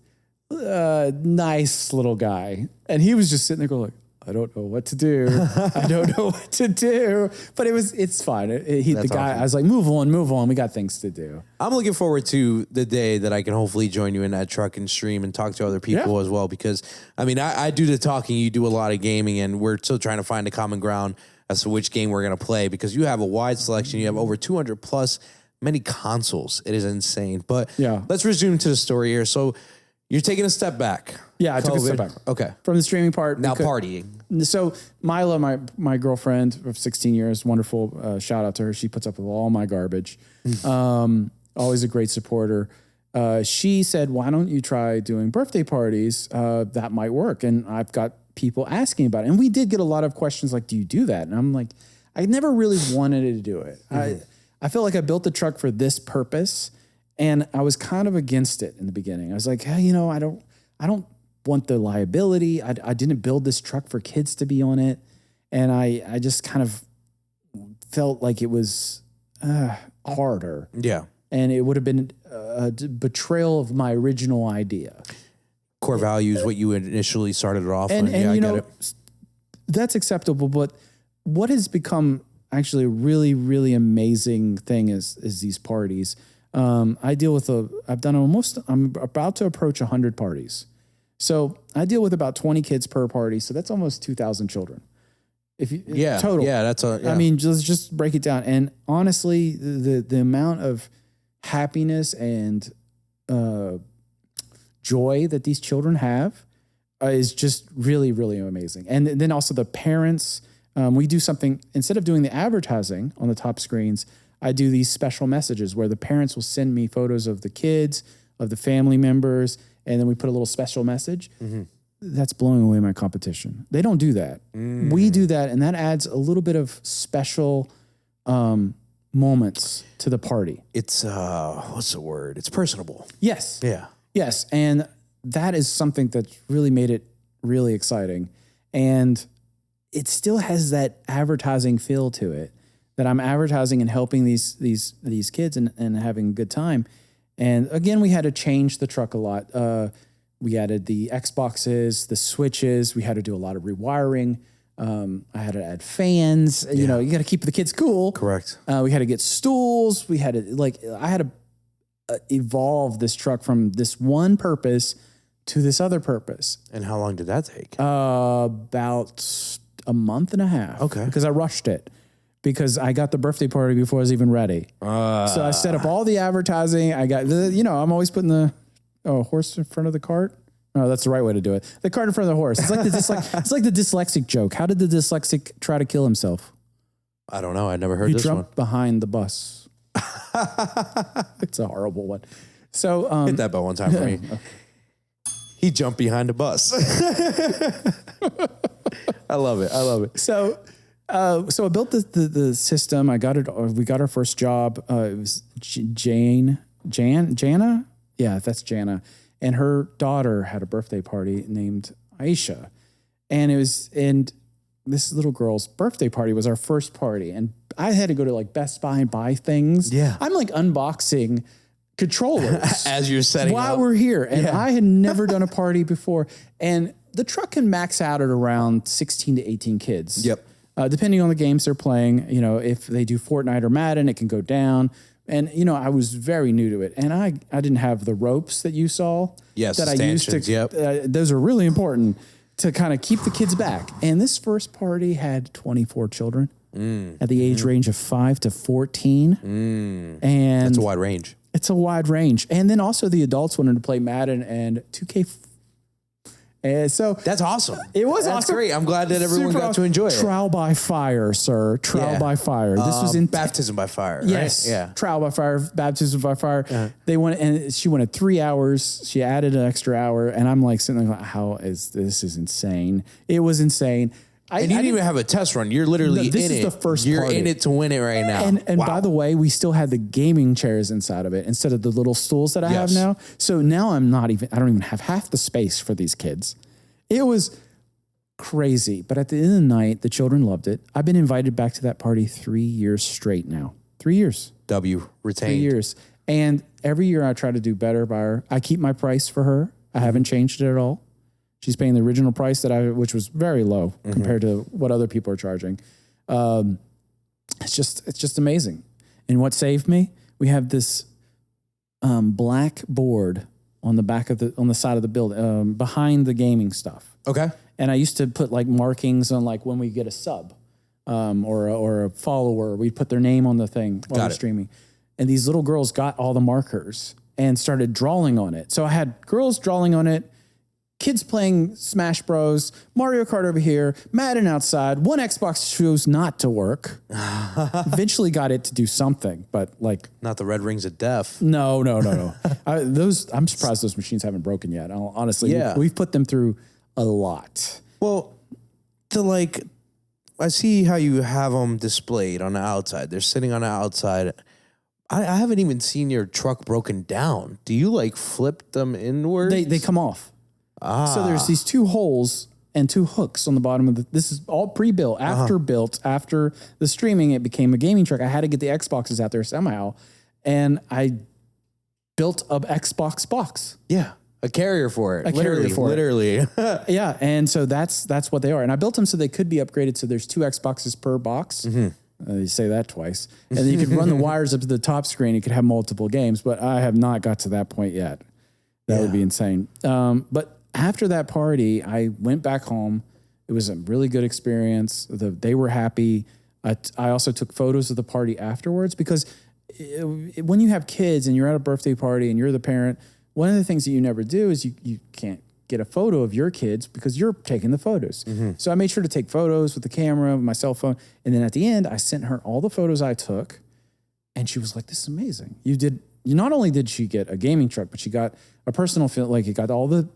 nice little guy, and he was just sitting there going I don't know what to do. I don't know what to do. But it's fine. The guy, awesome. I was like, move on. We got things to do.
I'm looking forward to the day that I can hopefully join you in that truck and stream and talk to other people as well. Because, I mean, I do the talking, you do a lot of gaming, and we're still trying to find a common ground as to which game we're going to play, because you have a wide selection. You have over 200 plus many consoles. It is insane. But let's resume to the story here. So you're taking a step back.
Yeah, I took a step back.
Okay.
From the streaming part.
Now partying.
So Mila, my girlfriend of 16 years, wonderful, shout out to her. She puts up with all my garbage. Always a great supporter. She said, why don't you try doing birthday parties? That might work. And I've got people asking about it. And we did get a lot of questions like, do you do that? And I'm like, I never really wanted to do it. I felt like I built the truck for this purpose, and I was kind of against it in the beginning. I was like, hey, I don't want the liability. I didn't build this truck for kids to be on it. And I just kind of felt like it was harder.
Yeah.
And it would have been a betrayal of my original idea.
Core values, what you initially started off with.
And I get it. That's acceptable. But what has become actually a really, really amazing thing is these parties. I deal with I'm about to approach 100 parties. So I deal with about 20 kids per party. So that's almost 2,000 children. Total.
Yeah, that's
I mean, just break it down. And honestly, the amount of happiness and joy that these children have is just really, really amazing. And then also the parents, we do something, instead of doing the advertising on the top screens, I do these special messages where the parents will send me photos of the kids, of the family members, and then we put a little special message. Mm-hmm. That's blowing away my competition. They don't do that. We do that, and that adds a little bit of special moments to the party.
It's, what's the word? It's personable.
Yes.
Yeah.
Yes, and that is something that's really made it really exciting. And it still has that advertising feel to it, that I'm advertising and helping these kids and having a good time. And again, we had to change the truck a lot. We added the Xboxes, the Switches. We had to do a lot of rewiring. I had to add fans. You know, you got to keep the kids cool.
Correct.
We had to get stools. We had to I had to evolve this truck from this one purpose to this other purpose.
And how long did that take?
About a month and a half.
Okay.
Because I rushed it. Because I got the birthday party before I was even ready. So I set up all the advertising. I got, I'm always putting the horse in front of the cart. No, that's the right way to do it. The cart in front of the horse. It's like it's like the dyslexic joke. How did the dyslexic try to kill himself?
I don't know. I never heard this one.
He jumped behind the bus. It's a horrible one. So
hit that bell one time for me. He jumped behind the bus. I love it.
So I built the system. I got it. We got our first job. It was Jana. Yeah, that's Jana. And her daughter had a birthday party named Aisha. And this little girl's birthday party was our first party. And I had to go to like Best Buy and buy things.
Yeah.
I'm like unboxing controllers
as you're setting
while
up.
We're here. And I had never done a party before. And the truck can max out at around 16 to 18 kids.
Yep.
Depending on the games they're playing, if they do Fortnite or Madden, it can go down. And, I was very new to it. And I didn't have the ropes that you saw.
Yes,
that I used to.
Yep.
Those are really important to kind of keep the kids back. And this first party had 24 children at the age range of 5 to 14. And
that's a wide range.
It's a wide range. And then also the adults wanted to play Madden and 2K. And so
that's awesome.
It was
That's
awesome.
great. I'm glad that everyone got to enjoy it.
Trial by fire, sir. Trial by fire. This was in
baptism by fire.
Yes.
Right? Yeah.
Trial by fire, baptism by fire. They went, and she wanted 3 hours. She added an extra hour, and I'm like sitting there, this is insane. It was insane.
And you didn't even have a test run. You're literally in it.
This is the first
You're
party.
in it to win it right now.
And by the way, we still had the gaming chairs inside of it instead of the little stools that I have now. So now I don't even have half the space for these kids. It was crazy. But at the end of the night, the children loved it. I've been invited back to that party 3 years straight now. 3 years.
W retained.
3 years. And every year I try to do better by her. I keep my price for her. I haven't changed it at all. She's paying the original price which was very low compared to what other people are charging. It's just amazing. And what saved me? We have this black board on the side of the building behind the gaming stuff.
Okay.
And I used to put like markings on like when we get a sub or a follower, we'd put their name on the thing while we're streaming. And these little girls got all the markers and started drawing on it. So I had girls drawing on it, kids playing Smash Bros, Mario Kart over here, Madden outside. One Xbox chose not to work. Eventually got it to do something, but like
not the red rings of death.
No. I'm surprised those machines haven't broken yet. Honestly, we've put them through a lot.
Well, I see how you have them displayed on the outside. They're sitting on the outside. I haven't even seen your truck broken down. Do you like flip them inwards?
They come off. So there's these two holes and two hooks on the bottom of this is all pre-built, built after the streaming, it became a gaming truck. I had to get the Xboxes out there somehow. And I built a Xbox box.
Yeah. A carrier for it.
Literally. Yeah. And so that's what they are. And I built them so they could be upgraded. So there's two Xboxes per box. You say that twice. And then you could run the wires up to the top screen. You could have multiple games, but I have not got to that point yet. That would be insane. But after that party, I went back home. It was a really good experience. They were happy. I also took photos of the party afterwards because when you have kids and you're at a birthday party and you're the parent, one of the things that you never do is you can't get a photo of your kids because you're taking the photos. So I made sure to take photos with the camera, with my cell phone. And then at the end, I sent her all the photos I took. And she was like, this is amazing. Not only did she get a gaming truck, but she got a personal feel, like it got all the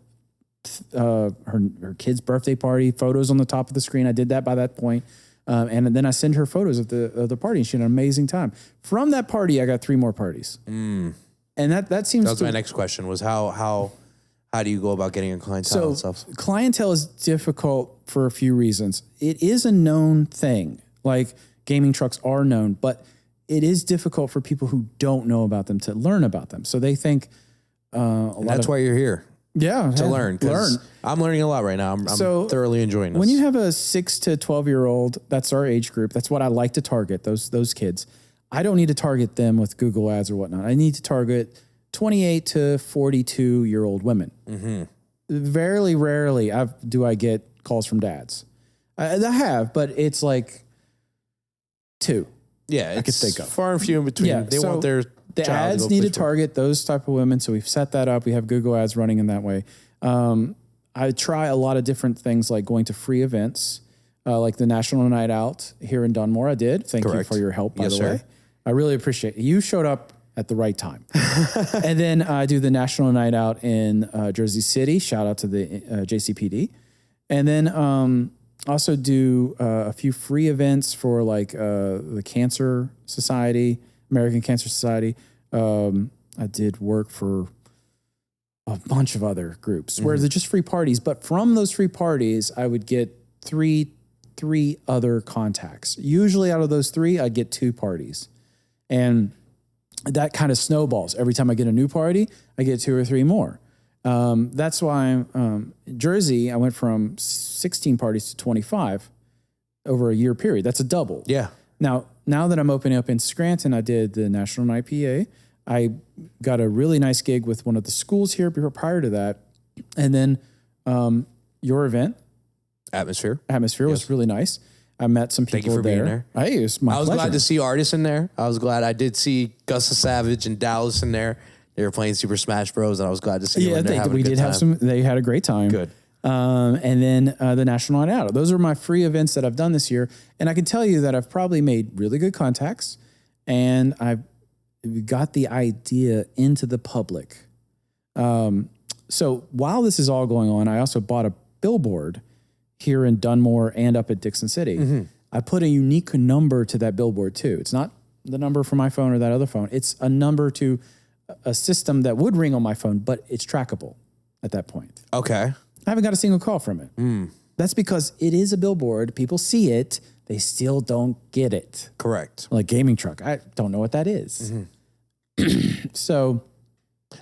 her kid's birthday party photos on the top of the screen. I did that by that point. And then I sent her photos of the party, and she had an amazing time. From that party, I got 3 more parties. And that seems
that was my next question was how do you go about getting a clientele and stuff?
Clientele is difficult for a few reasons. It is a known thing. Like gaming trucks are known, but it is difficult for people who don't know about them to learn about them. So they think
that's why you're here.
Yeah,
to learn. I'm learning a lot right now. I'm thoroughly enjoying this.
When you have a 6 to 12-year-old, that's our age group. That's what I like to target, those kids. I don't need to target them with Google ads or whatnot. I need to target 28 to 42-year-old women. Very rarely do I get calls from dads. I have, but it's like 2.
Yeah,
I could think of.
Far and few in between.
Yeah,
they want their
the ads need to target those type of women. So we've set that up. We have Google ads running in that way. I try a lot of different things like going to free events, like the National Night Out here in Dunmore. I did. Thank you for your help, by the way. I really appreciate it. You showed up at the right time. And then I do the National Night Out in Jersey City. Shout out to the JCPD. And then also do a few free events for like the Cancer Society, American Cancer Society. I did work for a bunch of other groups where they're just free parties. But from those free parties, I would get three other contacts. Usually out of those 3, I'd get 2 parties. And that kind of snowballs. Every time I get a new party, I get 2 or 3 more. That's why in Jersey, I went from 16 parties to 25 over a year period. That's a double.
Yeah.
Now that I'm opening up in Scranton, I did the National Night PA. I got a really nice gig with one of the schools here prior to that. And then your event,
Atmosphere
was really nice. I met some people
Thank you for being there.
Hey, it was my pleasure.
Glad to see artists in there. I was glad I did see Gus the Savage and Dallas in there. They were playing Super Smash Bros. And I was glad to see them in there.
They had a great time.
Good.
And then the National Night Out. Those are my free events that I've done this year. And I can tell you that I've probably made really good contacts, and I've got the idea into the public. So while this is all going on, I also bought a billboard here in Dunmore and up at Dixon City. I put a unique number to that billboard too. It's not the number from my phone or that other phone. It's a number to a system that would ring on my phone, but it's trackable at that point.
Okay.
I haven't got a single call from it. That's because it is a billboard. People see it. They still don't get it.
Correct.
Like gaming truck. I don't know what that is. So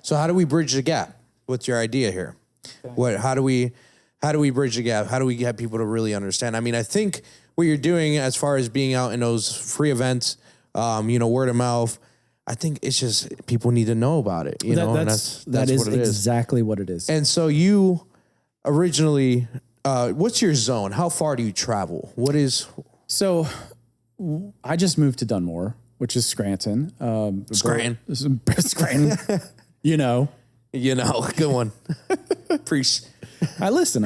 how do we bridge the gap? What's your idea here? Okay. How do How do we bridge the gap? How do we get people to really understand? I mean, I think what you're doing as far as being out in those free events, word of mouth, I think it's just people need to know about it. That's
what it is.
Exactly
what it is.
And so you originally, what's your zone? How far do you travel? What is?
So I just moved to Dunmore, which is Scranton.
Scranton. Good one. Preach.
I listen.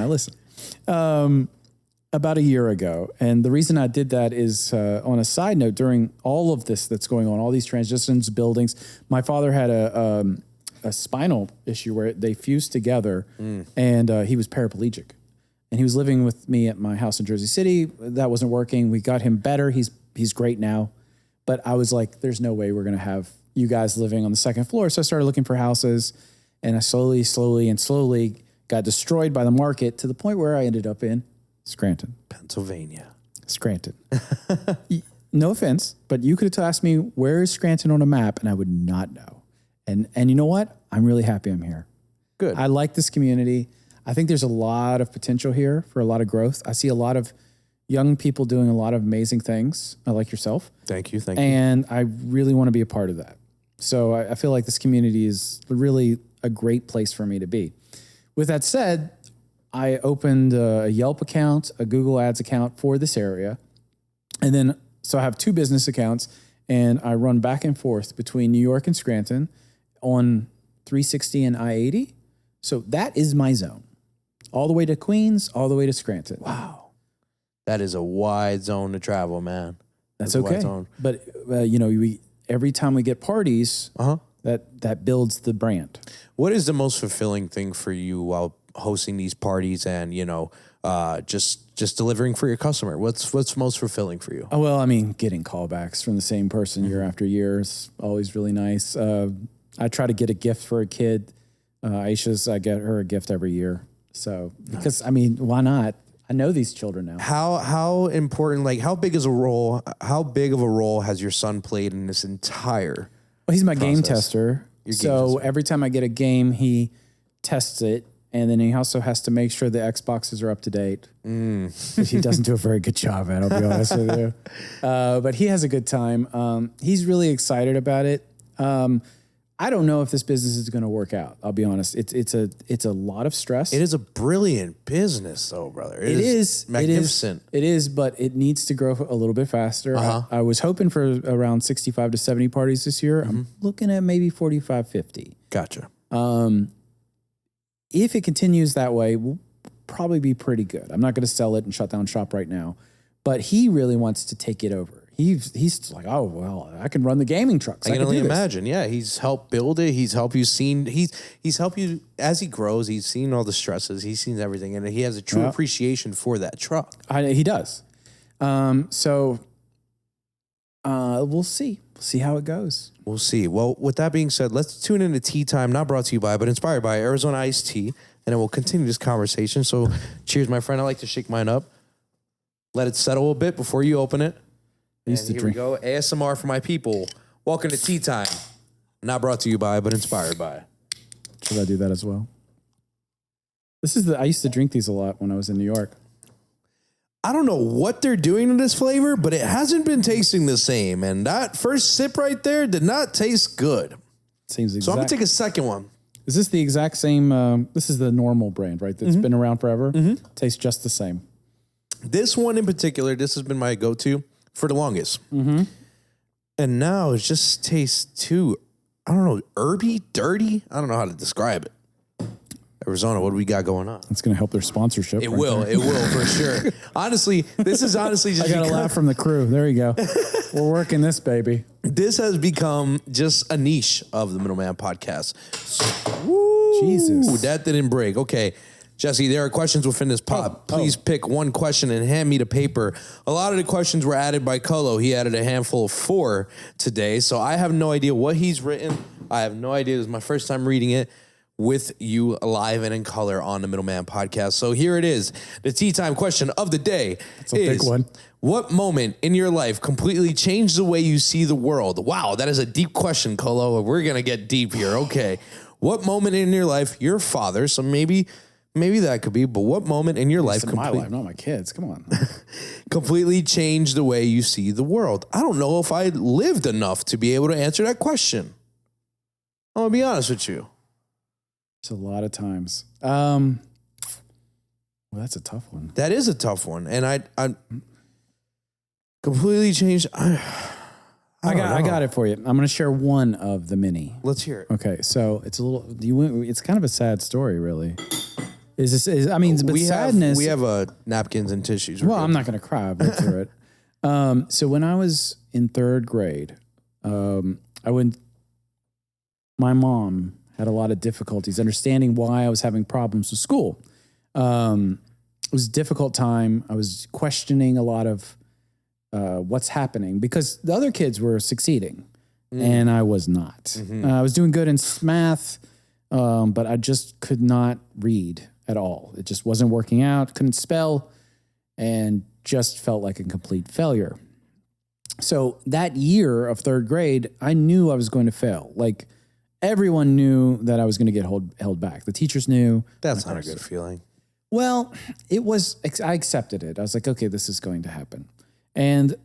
About a year ago. And the reason I did that is on a side note, during all of this that's going on, all these transitions, buildings, my father had a spinal issue where they fused together and he was paraplegic. And he was living with me at my house in Jersey City. That wasn't working. We got him better. He's great now. But I was like, there's no way we're going to have you guys living on the second floor. So I started looking for houses and I slowly got destroyed by the market to the point where I ended up in Scranton,
Pennsylvania.
Scranton. No offense, but you could have asked me, where is Scranton on a map? And I would not know. And you know what? I'm really happy I'm here.
Good.
I like this community. I think there's a lot of potential here for a lot of growth. I see a lot of young people doing a lot of amazing things, like yourself.
Thank you.
And I really want to be a part of that. So I feel like this community is really a great place for me to be. With that said, I opened a Yelp account, a Google Ads account for this area. And then, so I have 2 business accounts and I run back and forth between New York and Scranton on 360 and I-80. So that is my zone. All the way to Queens, all the way to Scranton.
Wow. That is a wide zone to travel, man.
That's okay. But, every time we get parties, that builds the brand.
What is the most fulfilling thing for you while hosting these parties and, just delivering for your customer? What's most fulfilling for you?
Oh, well, I mean, getting callbacks from the same person year after year is always really nice. I try to get a gift for a kid. I get her a gift every year. So, because I mean, why not? I know these children now.
How important, like how big of a role has your son played in this entire
Well, he's my
process?
game tester. Every time I get a game, he tests it. And then he also has to make sure the Xboxes are up to date. Which he doesn't do a very good job at, I'll be honest with you. But he has a good time. He's really excited about it. I don't know if this business is going to work out. I'll be honest. It's a lot of stress.
It is a brilliant business, though, brother.
It is magnificent. It is, but it needs to grow a little bit faster. I was hoping for around 65 to 70 parties this year. I'm looking at maybe 45, 50.
Gotcha.
If it continues that way, we'll probably be pretty good. I'm not going to sell it and shut down shop right now, but he really wants to take it over. He's like, oh, well, I can run the gaming trucks.
I can only imagine. Yeah, he's helped build it. He's helped you he's helped you as he grows. He's seen all the stresses. He's seen everything, and he has a true appreciation for that truck.
He does. So we'll see. We'll see how it goes.
We'll see. Well, with that being said, let's tune into Tea Time, not brought to you by, but inspired by Arizona Iced Tea, and then we'll continue this conversation. So cheers, my friend. I like to shake mine up. Let it settle a bit before you open it. Here we go. ASMR for my people. Welcome to Tea Time. Not brought to you by, but inspired by.
Should I do that as well? I used to drink these a lot when I was in New York.
I don't know what they're doing to this flavor, but it hasn't been tasting the same. And that first sip right there did not taste good.
Seems exact.
So I'm going to take a second one.
Is this the exact same? This is the normal brand, right? That's been around forever. Tastes just the same.
This one in particular, this has been my go-to for the longest. And now it just tastes too, I don't know, herby, dirty. I don't know how to describe it. Arizona, what do we got going on?
It's going to help their sponsorship.
It will for sure. Honestly, this is just.
I got a laugh from the crew. There you go. We're working this, baby.
This has become just a niche of the Middleman Podcast.
Jesus.
That didn't break. Okay. Jesse, there are questions within this pod. Please pick one question and hand me the paper. A lot of the questions were added by Colo. He added a handful of 4 today. So I have no idea what he's written. I have no idea. This is my first time reading it with you live and in color on the Middleman Podcast. So here it is. The tea time question of the day
That's a big one.
What moment in your life completely changed the way you see the world? Wow, that is a deep question, Colo. We're going to get deep here. Okay. What moment in your life, your father, so maybe Maybe that could be, but what moment in your life,
my life, not my kids. Come on.
completely changed the way you see the world? I don't know if I lived enough to be able to answer that question. I'm gonna be honest with you.
It's a lot of times. Well, that's a tough one.
That is a tough one, and I completely changed. I
got it for you. I'm going to share one of the many.
Let's hear it.
Okay, so it's a little. It's kind of a sad story, really. Sadness.
We have napkins and tissues.
Well, I'm not going to cry. I've been through it. So when I was in third grade, my mom had a lot of difficulties understanding why I was having problems with school. It was a difficult time. I was questioning a lot of what's happening because the other kids were succeeding and I was not.
Mm-hmm.
I was doing good in math, but I just could not read at all. It just wasn't working out, couldn't spell, and just felt like a complete failure. So that year of third grade, I knew I was going to fail. Like everyone knew that I was going to get held back. The teachers knew.
That's not a good feeling.
Well, it was, I accepted it. I was like, okay, this is going to happen. And,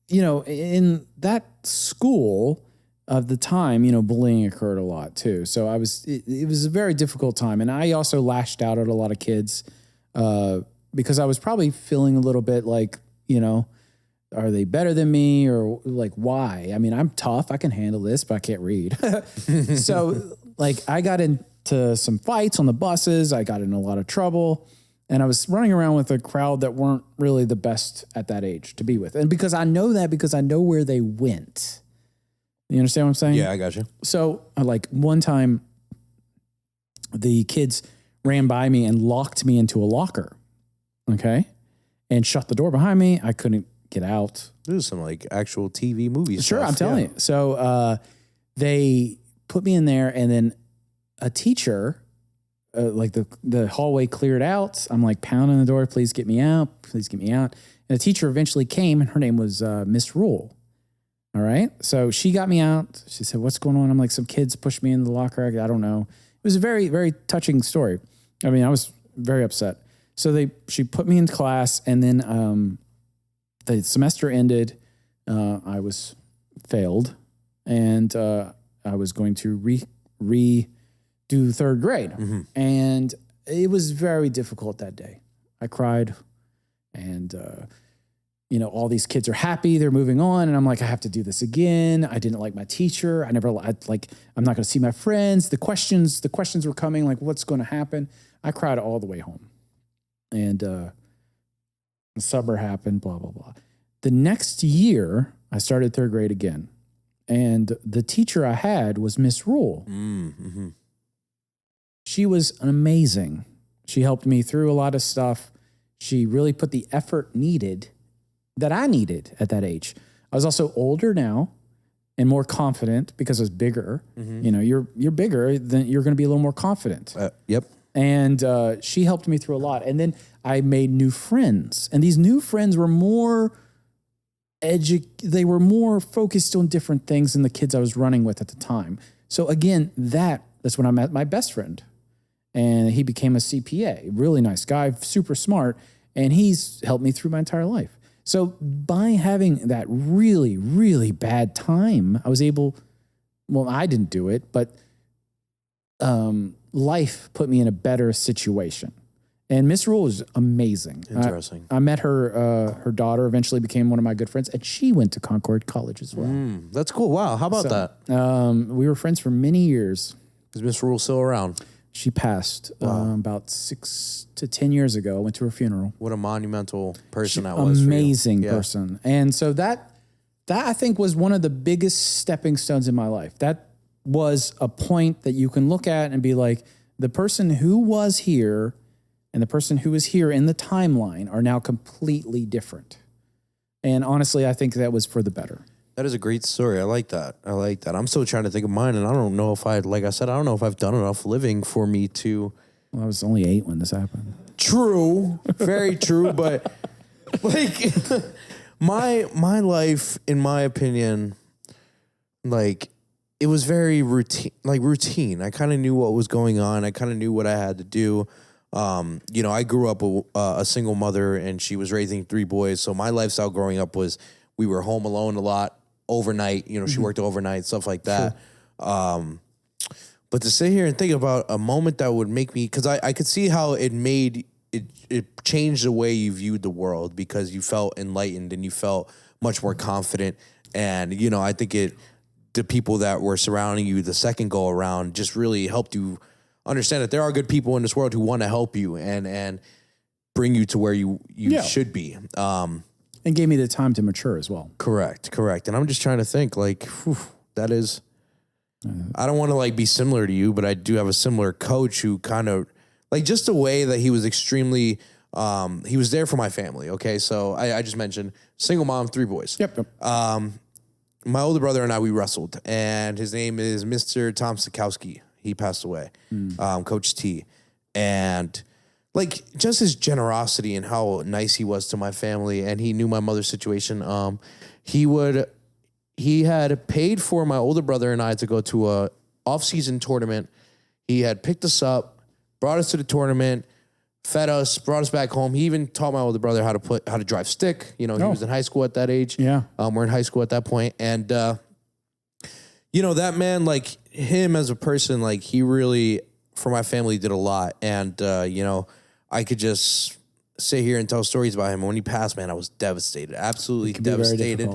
you know, in that school of the time, you know, bullying occurred a lot too. So it was a very difficult time. And I also lashed out at a lot of kids because I was probably feeling a little bit like, you know, are they better than me or like, why? I mean, I'm tough. I can handle this, but I can't read. So like I got into some fights on the buses. I got in a lot of trouble. And I was running around with a crowd that weren't really the best at that age to be with. And because I know where they went. You understand what I'm saying?
Yeah, I got you.
So like one time the kids ran by me and locked me into a locker. Okay. And shut the door behind me. I couldn't get out.
This is some like actual TV movies.
Sure. I'm telling you. So they put me in there and then a teacher, like the hallway cleared out. I'm like pounding the door. Please get me out. Please get me out. And the teacher eventually came and her name was Miss Rule. All right. So she got me out. She said, what's going on? I'm like, some kids pushed me in the locker. I don't know. It was a very, very touching story. I mean, I was very upset. So she put me in class and then the semester ended. I was failed and I was going to do third grade. Mm-hmm. And it was very difficult that day. I cried and, you know, all these kids are happy. They're moving on. And I'm like, I have to do this again. I didn't like my teacher. I'm not going to see my friends. The questions were coming like, what's going to happen? I cried all the way home. And the summer happened, blah, blah, blah. The next year I started third grade again. And the teacher I had was Miss Rule. Mm-hmm. She was amazing. She helped me through a lot of stuff. She really put the effort that I needed at that age. I was also older now and more confident because I was bigger. Mm-hmm. You know, you're bigger, then you're going to be a little more confident.
Yep.
And she helped me through a lot. And then I made new friends. And these new friends were more they were more focused on different things than the kids I was running with at the time. So again, that's when I met my best friend. And he became a CPA, really nice guy, super smart. And he's helped me through my entire life. So by having that really, really bad time, I was able, well, I didn't do it, but life put me in a better situation. And Miss Rule is amazing.
Interesting.
I met her, her daughter eventually became one of my good friends, and she went to Concord College as well.
That's cool. Wow. How about
that? We were friends for many years.
Is Miss Rule still around?
She passed about 6 to 10 years ago. I went to her funeral.
What a monumental person that was.
Amazing person. And so that I think was one of the biggest stepping stones in my life. That was a point that you can look at and be like, the person who was here and the person who is here in the timeline are now completely different. And honestly, I think that was for the better.
That is a great story. I like that. I'm still trying to think of mine, and I don't know if I don't know if I've done enough living for me to.
Well, I was only 8 when this happened.
True. Very true. But like my life, in my opinion, like it was very routine. I kind of knew what was going on. I kind of knew what I had to do. I grew up with a single mother, and she was raising 3 boys. So my lifestyle growing up was we were home alone a lot overnight. She worked overnight, stuff like that. Sure. But to sit here and think about a moment that would make me, because I could see how it changed the way you viewed the world, because you felt enlightened and you felt much more confident. And, I think the people that were surrounding you the second go around just really helped you understand that there are good people in this world who want to help you and bring you to where you should be.
And gave me the time to mature as well.
Correct. And I'm just trying to think that is, I don't want to be similar to you, but I do have a similar coach who kind of just the way that he was extremely, he was there for my family. Okay. So I just mentioned single mom, 3 boys.
Yep.
My older brother and I, we wrestled, and his name is Mr. Tom Sikowski. He passed away, Coach T. And just his generosity and how nice he was to my family. And he knew my mother's situation. He had paid for my older brother and I to go to a off-season tournament. He had picked us up, brought us to the tournament, fed us, brought us back home. He even taught my older brother how to drive stick. He was in high school at that age.
Yeah.
We're in high school at that point. And, that man, him as a person, he really, for my family, did a lot. And, I could just sit here and tell stories about him. And when he passed, man, I was devastated, absolutely devastated.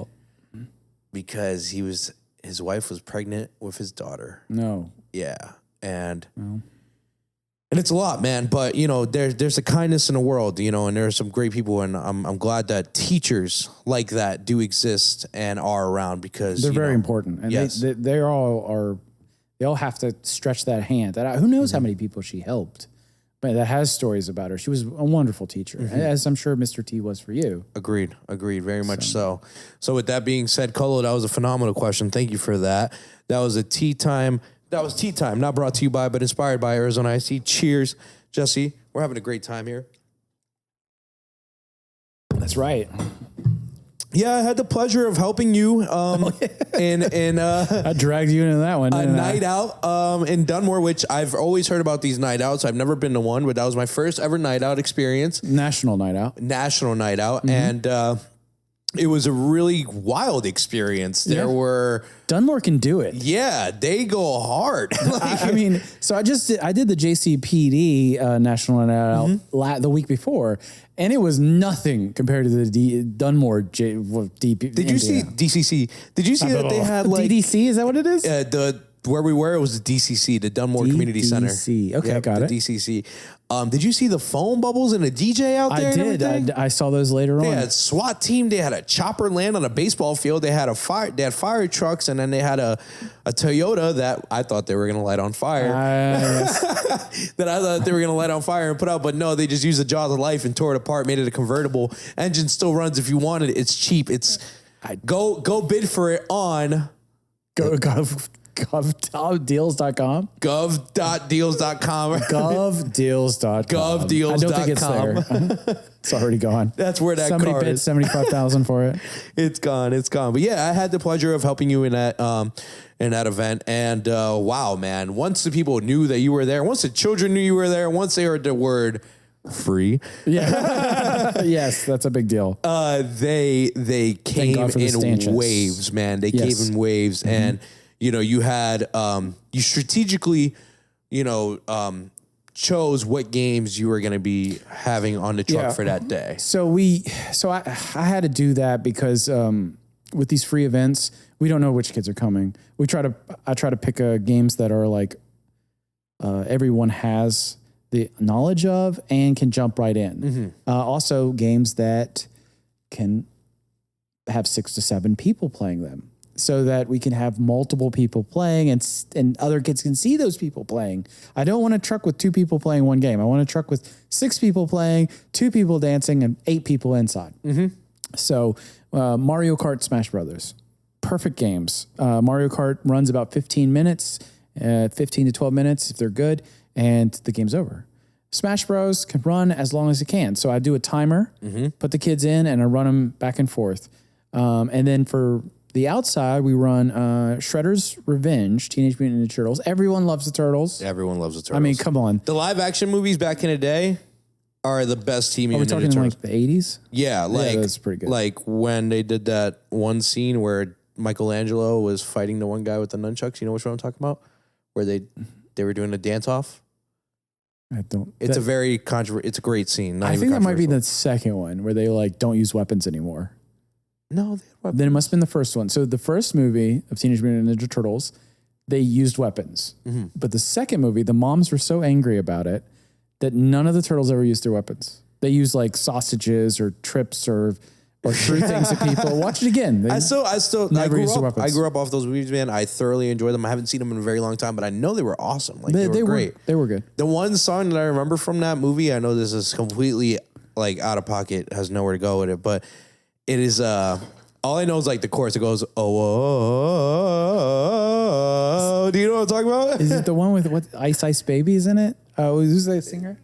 Because his wife was pregnant with his daughter.
No.
Yeah. And it's a lot, man. But, there's a kindness in the world, and there are some great people. And I'm glad that teachers like that do exist and are around, because
they're very important. And
yes.
they all have to stretch that hand. Who knows how many people she helped, but that has stories about her. She was a wonderful teacher, as I'm sure Mr. T was for you.
Agreed. Very much so. So with that being said, Colo, that was a phenomenal question. Thank you for that. That was tea time, not brought to you by, but inspired by Arizona IC. Cheers, Jesse. We're having a great time here.
That's right.
Yeah, I had the pleasure of helping you in
I dragged you into that one.
Night out in Dunmore, which I've always heard about these night outs. I've never been to one, but that was my first ever night out experience.
National night out.
And it was a really wild experience. There were...
Dunmore can do it.
Yeah, they go hard.
I did the JCPD National Night Out the week before, and it was nothing compared to the Dunmore DP.
Did you see DCC? Did you see that they had
DDC? Is that what it is?
Where we were, it was the DCC, the Dunmore Community Center.
Okay, got it.
DCC. Did you see the foam bubbles and a DJ out there?
I did. I saw those later on.
They had SWAT team. They had a chopper land on a baseball field. They had fire trucks, and then they had a Toyota that I thought they were going to light on fire. That I thought they were going to light on fire and put out, but no, they just used the jaws of life and tore it apart, made it a convertible. Engine still runs if you want it. It's cheap. Go bid for it on
GovDeals.com?
Gov.deals.com.
GovDeals.com.
GovDeals.com.
I don't think it's there. It's already gone.
That's where that
Somebody
car
bid
is.
$75,000 for it.
It's gone. But yeah, I had the pleasure of helping you in that event. And wow, man, once the people knew that you were there, once the children knew you were there, once they heard the word free.
Yeah. Yes, that's a big deal.
They came in waves, man. They came in waves. And you had, you strategically, chose what games you were going to be having on the truck for that day.
So I had to do that because, with these free events, we don't know which kids are coming. I try to pick games that are like, everyone has the knowledge of and can jump right in. Also games that can have 6 to 7 people playing them, so that we can have multiple people playing and other kids can see those people playing. I don't want a truck with 2 people playing one game. I want a truck with 6 people playing, 2 people dancing, and 8 people inside. So Mario Kart, Smash Brothers, perfect games. Mario Kart runs about 15 minutes, 15 to 12 minutes if they're good, and the game's over. Smash Bros can run as long as it can. So I do a timer, put the kids in, and I run them back and forth. And then for the outside, we run Shredder's Revenge, Teenage Mutant Ninja Turtles. Everyone loves the Turtles.
Everyone loves the Turtles.
I mean, come on.
The live action movies back in the day are the best Team Mutant Ninja
Turtles.
Turtles.
Like the 80s?
Yeah, like
that's pretty good.
Like when they did that one scene where Michelangelo was fighting the one guy with the nunchucks. You know which one I'm talking about? Where they were doing a dance off.
I don't.
It's a very it's a great scene.
I think that might be the second one where they like don't use weapons anymore.
No,
then it must have been the first one. So the first movie of Teenage Mutant Ninja Turtles, they used weapons. Mm-hmm. But the second movie, the moms were so angry about it that none of the turtles ever used their weapons. They used like sausages or trips or threw things at people. Watch it again. I
grew up off those movies, man. I thoroughly enjoyed them. I haven't seen them in a very long time, but I know they were awesome. Like they were great.
They were good.
The one song that I remember from that movie, I know this is completely like out of pocket, has nowhere to go with it, but it is all I know is like the chorus. It goes, oh, do you know what I'm talking about?
Is it the one with what Ice Baby's in it? Who's the singer?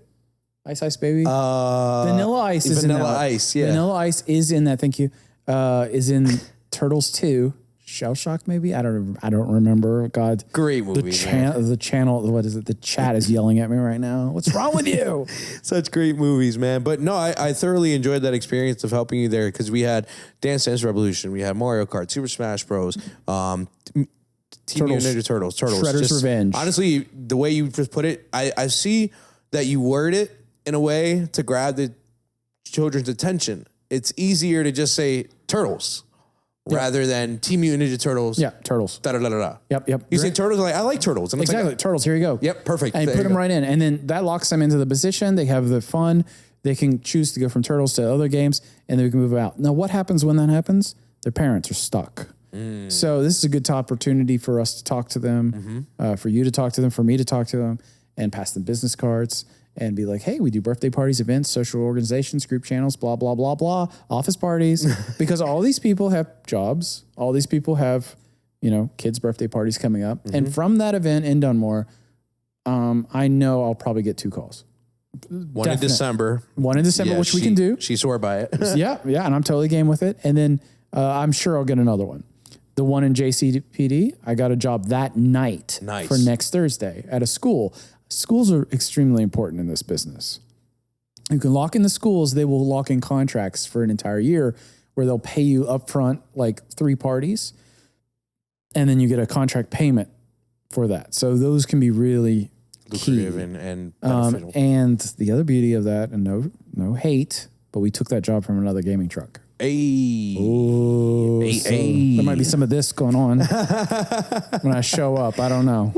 Ice Baby? Vanilla Ice is in that.
Vanilla Ice, yeah.
Vanilla Ice is in that, thank you. Is in Turtles 2. Shell Shock, maybe? I don't remember. God.
Great movie.
The channel, what is it? The chat is yelling at me right now. What's wrong with you?
Such great movies, man. But no, I thoroughly enjoyed that experience of helping you there because we had Dance Dance Revolution, we had Mario Kart, Super Smash Bros, Team Mutant Ninja Turtles.
Shredder's Revenge.
Honestly, the way you just put it, I see that you word it in a way to grab the children's attention. It's easier to just say Turtles. Yep. Rather than Team Mutant Ninja Turtles.
Yeah, Turtles.
Da-da-da-da-da.
Yep.
You say Turtles, like, I like Turtles. And
exactly.
Like,
Turtles, here you go.
Yep, perfect.
And put them right in. And then that locks them into the position. They have the fun. They can choose to go from Turtles to other games, and then we can move out. Now, what happens when that happens? Their parents are stuck. So this is a good opportunity for us to talk to them, for you to talk to them, for me to talk to them, and pass them business cards. And be like, hey, we do birthday parties, events, social organizations, group channels, blah, blah, blah, blah, office parties. Because all these people have jobs. All these people have, kids' birthday parties coming up. Mm-hmm. And from that event in Dunmore, I know I'll probably get 2 calls.
One in December.
Which we can do.
She swore by it.
yeah, and I'm totally game with it. And then I'm sure I'll get another one. The one in JCPD, I got a job that night for next Thursday at a school. Schools are extremely important in this business. You can lock in the schools. They will lock in contracts for an entire year where they'll pay you upfront like 3 parties, and then you get a contract payment for that. So those can be really
lucrative and beneficial.
And the other beauty of that, and no hate, but we took that job from another gaming truck.
Hey.
Ooh, there might be some of this going on when I show up. I don't know.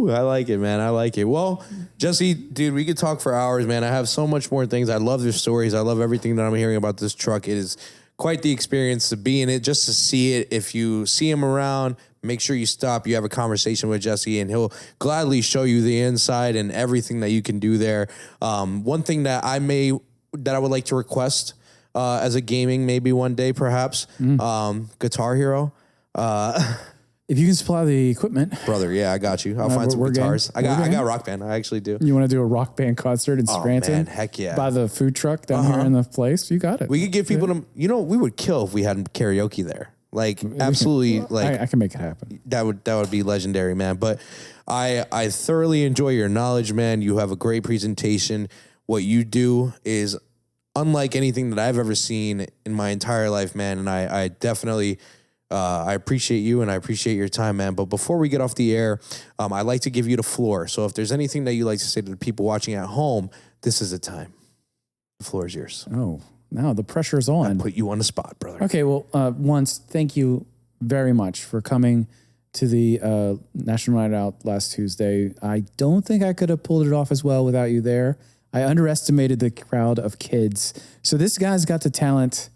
I like it, man. I like it. Well, Jesse, dude, we could talk for hours, man. I have so much more things. I love your stories. I love everything that I'm hearing about this truck. It is quite the experience to be in it, just to see it. If you see him around, make sure you stop. You have a conversation with Jesse, and he'll gladly show you the inside and everything that you can do there. One thing that I would like to request as a gaming, maybe one day, perhaps, Guitar Hero.
If you can supply the equipment,
brother, yeah, I got you. I'll find some guitars. I got Rock Band. I actually do.
You want to do a Rock Band concert in Scranton?
Man, heck yeah!
By the food truck down here in the place, you got it.
We could give people we would kill if we had karaoke there. Like absolutely,
I can make it happen.
That would be legendary, man. But I thoroughly enjoy your knowledge, man. You have a great presentation. What you do is unlike anything that I've ever seen in my entire life, man. And I definitely. I appreciate you and I appreciate your time, man. But before we get off the air, I'd like to give you the floor. So if there's anything that you like to say to the people watching at home, this is the time. The floor is yours.
Oh, now the pressure's on.
I put you on the spot, brother.
Okay, well, thank you very much for coming to the National Night Out last Tuesday. I don't think I could have pulled it off as well without you there. I underestimated the crowd of kids. So this guy's got the talent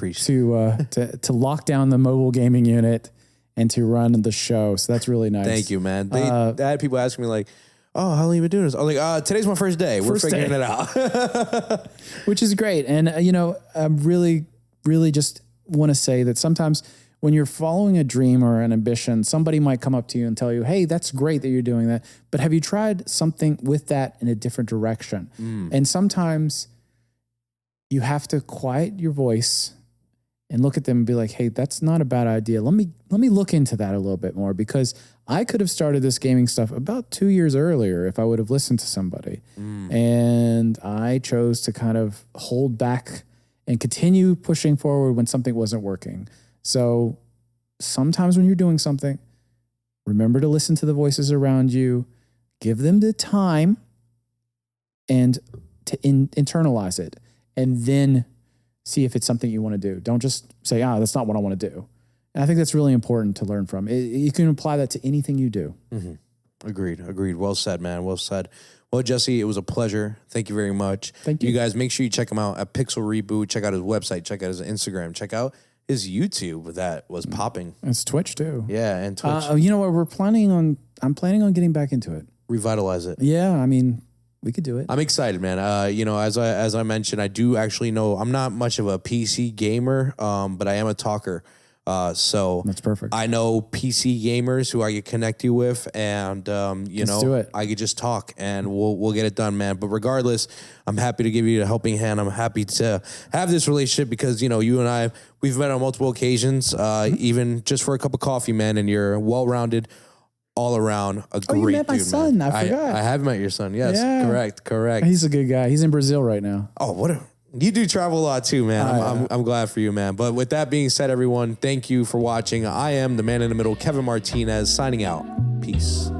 to lock down the mobile gaming unit and to run the show. So that's really nice.
Thank you, man. They had people asking me like, oh, how long have you been doing this? I was like, today's my first day. We're figuring it out.
Which is great. And, I really, really just want to say that sometimes when you're following a dream or an ambition, somebody might come up to you and tell you, hey, that's great that you're doing that. But have you tried something with that in a different direction? And sometimes you have to quiet your voice and look at them and be like, hey, that's not a bad idea. Let me look into that a little bit more, because I could have started this gaming stuff about 2 years earlier if I would have listened to somebody. And I chose to kind of hold back and continue pushing forward when something wasn't working. So sometimes when you're doing something, remember to listen to the voices around you, give them the time and to internalize it, and then see if it's something you want to do. Don't just say, that's not what I want to do. And I think that's really important to learn from. You can apply that to anything you do.
Mm-hmm. Agreed. Well said, man. Well said. Well, Jesse, it was a pleasure. Thank you very much.
Thank you.
You guys, make sure you check him out at Pixel Reboot. Check out his website. Check out his Instagram. Check out his YouTube that was popping.
It's Twitch too.
Yeah, and Twitch.
You know what? I'm planning on getting back into it.
Revitalize it.
Yeah, I mean, we could do it.
I'm excited, man. As I mentioned, I do actually know I'm not much of a PC gamer, but I am a talker. So
that's perfect.
I know PC gamers who I could connect you with, and
Let's do it.
I could just talk, and we'll get it done, man. But regardless, I'm happy to give you a helping hand. I'm happy to have this relationship because you and I, we've met on multiple occasions, even just for a cup of coffee, man. And you're well-rounded, all around a great dude.
You met my son. I forgot.
I have met your son. Yes,
Yeah.
correct.
He's a good guy. He's in Brazil right now.
Oh, you do travel a lot too, man. I'm glad for you, man. But with that being said, everyone, thank you for watching. I am the man in the middle, Kevin Martinez, signing out. Peace.